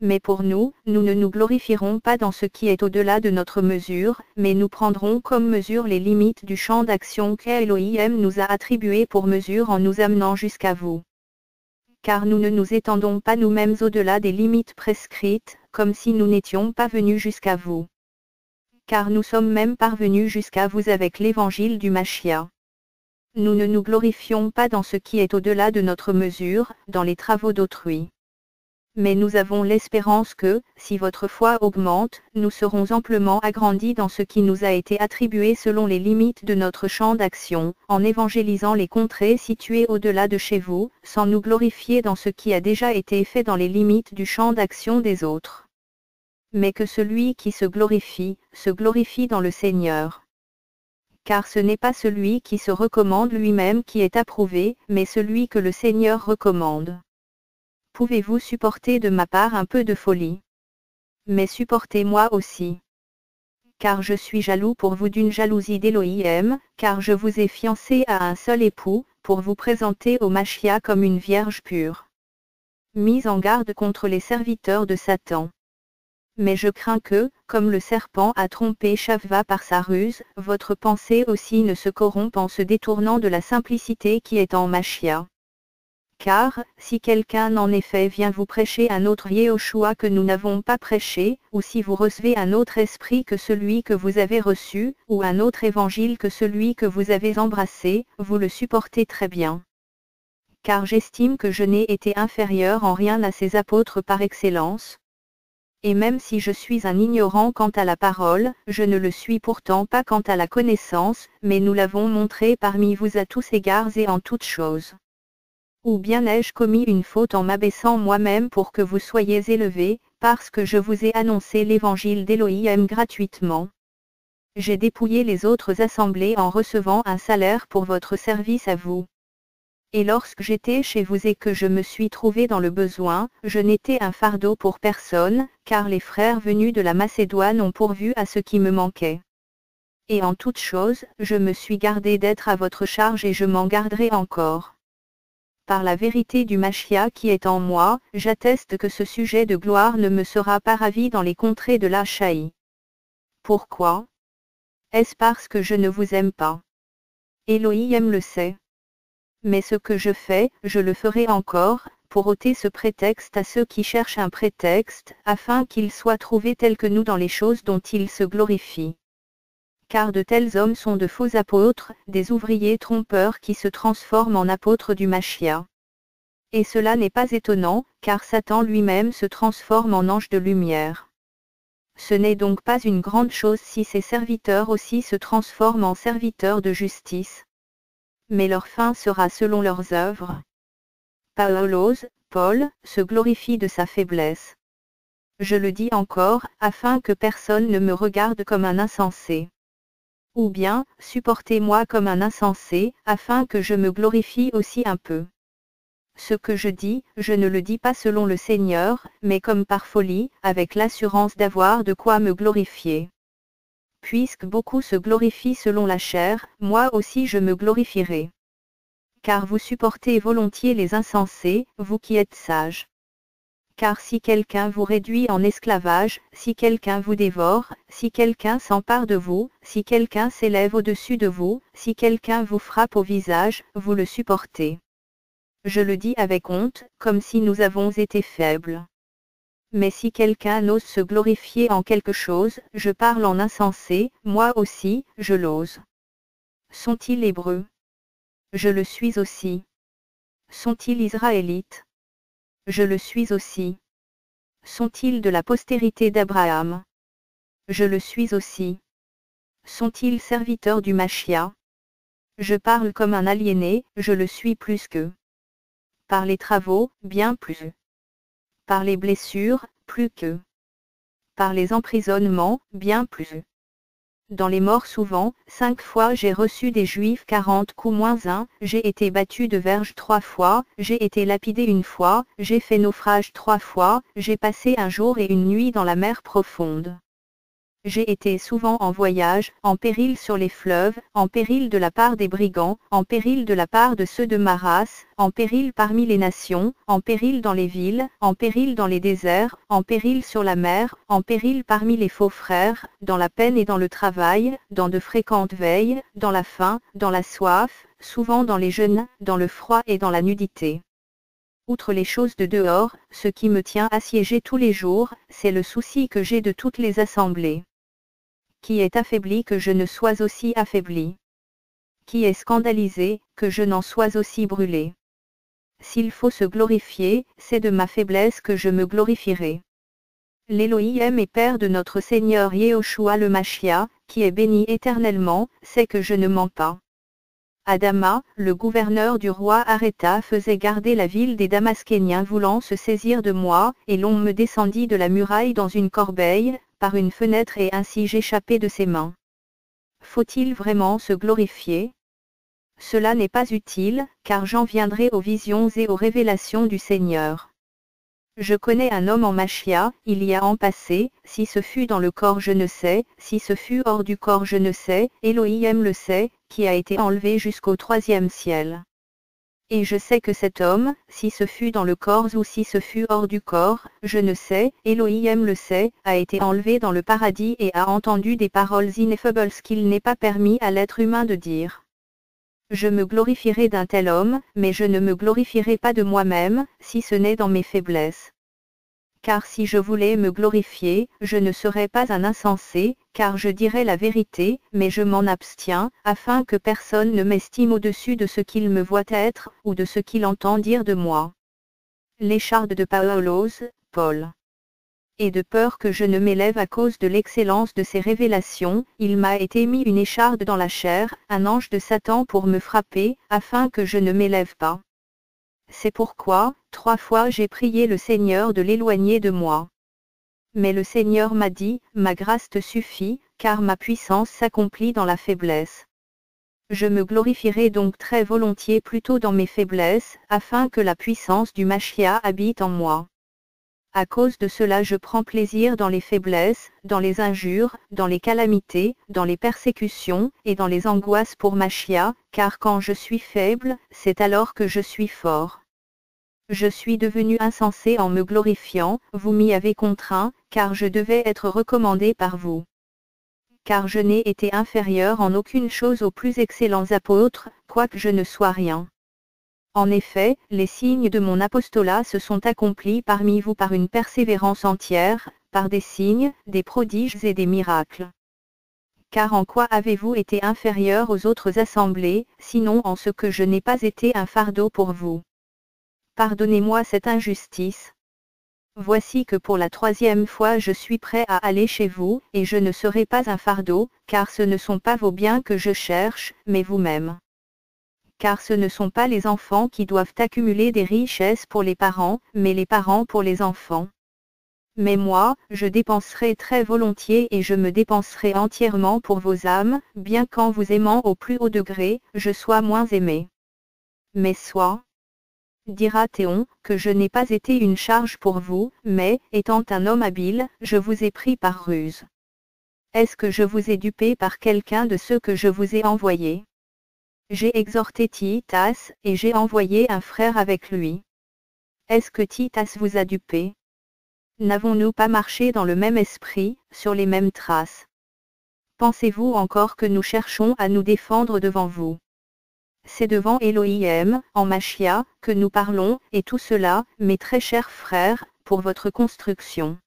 Mais pour nous, nous ne nous glorifierons pas dans ce qui est au-delà de notre mesure, mais nous prendrons comme mesure les limites du champ d'action qu'Elohim nous a attribué pour mesure en nous amenant jusqu'à vous. Car nous ne nous étendons pas nous-mêmes au-delà des limites prescrites, comme si nous n'étions pas venus jusqu'à vous. Car nous sommes même parvenus jusqu'à vous avec l'évangile du Machia. Nous ne nous glorifions pas dans ce qui est au-delà de notre mesure, dans les travaux d'autrui. Mais nous avons l'espérance que, si votre foi augmente, nous serons amplement agrandis dans ce qui nous a été attribué selon les limites de notre champ d'action, en évangélisant les contrées situées au-delà de chez vous, sans nous glorifier dans ce qui a déjà été fait dans les limites du champ d'action des autres. Mais que celui qui se glorifie dans le Seigneur. Car ce n'est pas celui qui se recommande lui-même qui est approuvé, mais celui que le Seigneur recommande. Pouvez-vous supporter de ma part un peu de folie? Mais supportez-moi aussi. Car je suis jaloux pour vous d'une jalousie d'Elohim, car je vous ai fiancé à un seul époux, pour vous présenter au Machia comme une vierge pure. Mise en garde contre les serviteurs de Satan. Mais je crains que, comme le serpent a trompé Chava par sa ruse, votre pensée aussi ne se corrompe en se détournant de la simplicité qui est en Machia. Car, si quelqu'un en effet vient vous prêcher un autre Yehoshua que nous n'avons pas prêché, ou si vous recevez un autre esprit que celui que vous avez reçu, ou un autre évangile que celui que vous avez embrassé, vous le supportez très bien. Car j'estime que je n'ai été inférieur en rien à ces apôtres par excellence. Et même si je suis un ignorant quant à la parole, je ne le suis pourtant pas quant à la connaissance, mais nous l'avons montré parmi vous à tous égards et en toutes choses. Ou bien ai-je commis une faute en m'abaissant moi-même pour que vous soyez élevés, parce que je vous ai annoncé l'évangile d'Elohim gratuitement. J'ai dépouillé les autres assemblées en recevant un salaire pour votre service à vous. Et lorsque j'étais chez vous et que je me suis trouvé dans le besoin, je n'étais un fardeau pour personne, car les frères venus de la Macédoine ont pourvu à ce qui me manquait. Et en toute chose, je me suis gardé d'être à votre charge et je m'en garderai encore. Par la vérité du Machia qui est en moi, j'atteste que ce sujet de gloire ne me sera pas ravi dans les contrées de l'Achaï. Pourquoi? Est-ce parce que je ne vous aime pas? Elohim le sait. Mais ce que je fais, je le ferai encore, pour ôter ce prétexte à ceux qui cherchent un prétexte, afin qu'ils soient trouvés tels que nous dans les choses dont ils se glorifient. Car de tels hommes sont de faux apôtres, des ouvriers trompeurs qui se transforment en apôtres du Machia. Et cela n'est pas étonnant, car Satan lui-même se transforme en ange de lumière. Ce n'est donc pas une grande chose si ses serviteurs aussi se transforment en serviteurs de justice. Mais leur fin sera selon leurs œuvres. Paul, se glorifie de sa faiblesse. Je le dis encore, afin que personne ne me regarde comme un insensé. Ou bien, supportez-moi comme un insensé, afin que je me glorifie aussi un peu. Ce que je dis, je ne le dis pas selon le Seigneur, mais comme par folie, avec l'assurance d'avoir de quoi me glorifier. puisque beaucoup se glorifient selon la chair, moi aussi je me glorifierai. Car vous supportez volontiers les insensés, vous qui êtes sages. Car si quelqu'un vous réduit en esclavage, si quelqu'un vous dévore, si quelqu'un s'empare de vous, si quelqu'un s'élève au-dessus de vous, si quelqu'un vous frappe au visage, vous le supportez. Je le dis avec honte, comme si nous avons été faibles. Mais si quelqu'un ose se glorifier en quelque chose, je parle en insensé, moi aussi, je l'ose. Sont-ils hébreux? Je le suis aussi. Sont-ils israélites? Je le suis aussi. Sont-ils de la postérité d'Abraham? Je le suis aussi. Sont-ils serviteurs du Machia? Je parle comme un aliéné, je le suis plus qu'eux. Par les travaux, bien plus. Par les blessures, plus qu'eux. Par les emprisonnements, bien plus. Dans les morts souvent, 5 fois j'ai reçu des Juifs 40 coups moins 1, j'ai été battu de verge 3 fois, j'ai été lapidé 1 fois, j'ai fait naufrage 3 fois, j'ai passé un jour et une nuit dans la mer profonde. J'ai été souvent en voyage, en péril sur les fleuves, en péril de la part des brigands, en péril de la part de ceux de ma race, en péril parmi les nations, en péril dans les villes, en péril dans les déserts, en péril sur la mer, en péril parmi les faux frères, dans la peine et dans le travail, dans de fréquentes veilles, dans la faim, dans la soif, souvent dans les jeûnes, dans le froid et dans la nudité. Outre les choses de dehors, ce qui me tient assiégé tous les jours, c'est le souci que j'ai de toutes les assemblées. Qui est affaibli que je ne sois aussi affaibli? Qui est scandalisé, que je n'en sois aussi brûlé? S'il faut se glorifier, c'est de ma faiblesse que je me glorifierai. L'Élohim et Père de notre Seigneur Yehoshua le Machia, qui est béni éternellement, sait que je ne mens pas. Adama, le gouverneur du roi Aréta faisait garder la ville des Damaskéniens voulant se saisir de moi, et l'on me descendit de la muraille dans une corbeille, par une fenêtre et ainsi j'échappai de ses mains. Faut-il vraiment se glorifier? Cela n'est pas utile, car j'en viendrai aux visions et aux révélations du Seigneur. Je connais un homme en Machia, il y a en passé, si ce fut dans le corps je ne sais, si ce fut hors du corps je ne sais, Elohim le sait, qui a été enlevé jusqu'au 3e ciel. Et je sais que cet homme, si ce fut dans le corps ou si ce fut hors du corps, je ne sais, Elohim le sait, a été enlevé dans le paradis et a entendu des paroles ineffables qu'il n'est pas permis à l'être humain de dire. Je me glorifierai d'un tel homme, mais je ne me glorifierai pas de moi-même, si ce n'est dans mes faiblesses. Car si je voulais me glorifier, je ne serais pas un insensé, car je dirais la vérité, mais je m'en abstiens, afin que personne ne m'estime au-dessus de ce qu'il me voit être, ou de ce qu'il entend dire de moi. L'écharde de Paulos, Paul. Et de peur que je ne m'élève à cause de l'excellence de ces révélations, il m'a été mis une écharde dans la chair, un ange de Satan pour me frapper, afin que je ne m'élève pas. C'est pourquoi, 3 fois j'ai prié le Seigneur de l'éloigner de moi. Mais le Seigneur m'a dit, ma grâce te suffit, car ma puissance s'accomplit dans la faiblesse. Je me glorifierai donc très volontiers plutôt dans mes faiblesses, afin que la puissance du Machia habite en moi. À cause de cela je prends plaisir dans les faiblesses, dans les injures, dans les calamités, dans les persécutions, et dans les angoisses pour Machia, car quand je suis faible, c'est alors que je suis fort. Je suis devenu insensé en me glorifiant, vous m'y avez contraint, car je devais être recommandé par vous. Car je n'ai été inférieur en aucune chose aux plus excellents apôtres, quoique je ne sois rien. En effet, les signes de mon apostolat se sont accomplis parmi vous par une persévérance entière, par des signes, des prodiges et des miracles. Car en quoi avez-vous été inférieur aux autres assemblées, sinon en ce que je n'ai pas été un fardeau pour vous? Pardonnez-moi cette injustice. Voici que pour la 3e fois je suis prêt à aller chez vous, et je ne serai pas un fardeau, car ce ne sont pas vos biens que je cherche, mais vous-même. Car ce ne sont pas les enfants qui doivent accumuler des richesses pour les parents, mais les parents pour les enfants. Mais moi, je dépenserai très volontiers et je me dépenserai entièrement pour vos âmes, bien qu'en vous aimant au plus haut degré, je sois moins aimé. Mais soit, dira Théon, que je n'ai pas été une charge pour vous, mais, étant un homme habile, je vous ai pris par ruse. Est-ce que je vous ai dupé par quelqu'un de ceux que je vous ai envoyés? J'ai exhorté Titas, et j'ai envoyé un frère avec lui. Est-ce que Titas vous a dupé? N'avons-nous pas marché dans le même esprit, sur les mêmes traces? Pensez-vous encore que nous cherchons à nous défendre devant vous? C'est devant Elohim, en Machia, que nous parlons, et tout cela, mes très chers frères, pour votre construction.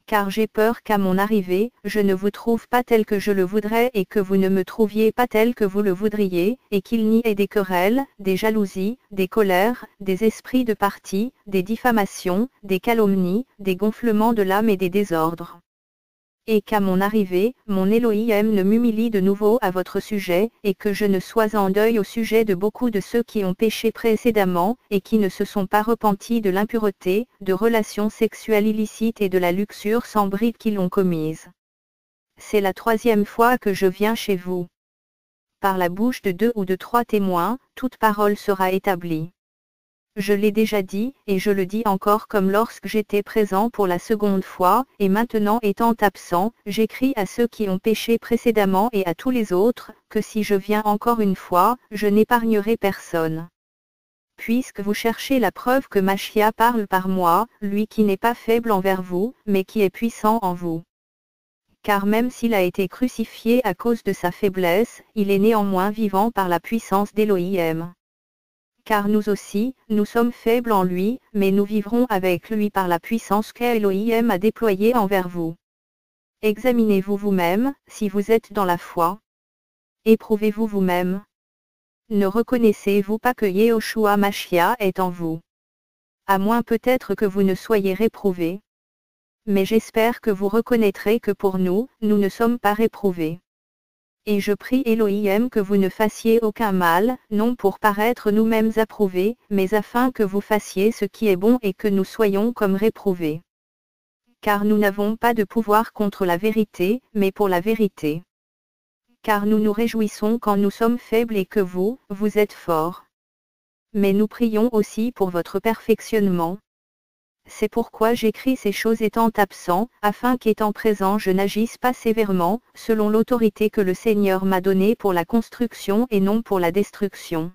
Car j'ai peur qu'à mon arrivée, je ne vous trouve pas tel que je le voudrais et que vous ne me trouviez pas tel que vous le voudriez, et qu'il n'y ait des querelles, des jalousies, des colères, des esprits de parti, des diffamations, des calomnies, des gonflements de l'âme et des désordres. Et qu'à mon arrivée, mon Elohim ne m'humilie de nouveau à votre sujet, et que je ne sois en deuil au sujet de beaucoup de ceux qui ont péché précédemment, et qui ne se sont pas repentis de l'impureté, de relations sexuelles illicites et de la luxure sans bride qu'ils ont commise. C'est la 3e fois que je viens chez vous. Par la bouche de 2 ou de 3 témoins, toute parole sera établie. Je l'ai déjà dit, et je le dis encore comme lorsque j'étais présent pour la 2e fois, et maintenant étant absent, j'écris à ceux qui ont péché précédemment et à tous les autres, que si je viens encore une fois, je n'épargnerai personne. Puisque vous cherchez la preuve que Machia parle par moi, lui qui n'est pas faible envers vous, mais qui est puissant en vous. Car même s'il a été crucifié à cause de sa faiblesse, il est néanmoins vivant par la puissance d'Elohim. Car nous aussi, nous sommes faibles en lui, mais nous vivrons avec lui par la puissance qu'Elohim a déployée envers vous. Examinez-vous vous-même, si vous êtes dans la foi. Éprouvez-vous vous-même. Ne reconnaissez-vous pas que Yehoshua Machia est en vous? À moins peut-être que vous ne soyez réprouvés. Mais j'espère que vous reconnaîtrez que pour nous, nous ne sommes pas réprouvés. Et je prie Elohim que vous ne fassiez aucun mal, non pour paraître nous-mêmes approuvés, mais afin que vous fassiez ce qui est bon et que nous soyons comme réprouvés. Car nous n'avons pas de pouvoir contre la vérité, mais pour la vérité. Car nous nous réjouissons quand nous sommes faibles et que vous, vous êtes forts. Mais nous prions aussi pour votre perfectionnement. C'est pourquoi j'écris ces choses étant absent, afin qu'étant présent je n'agisse pas sévèrement, selon l'autorité que le Seigneur m'a donnée pour la construction et non pour la destruction.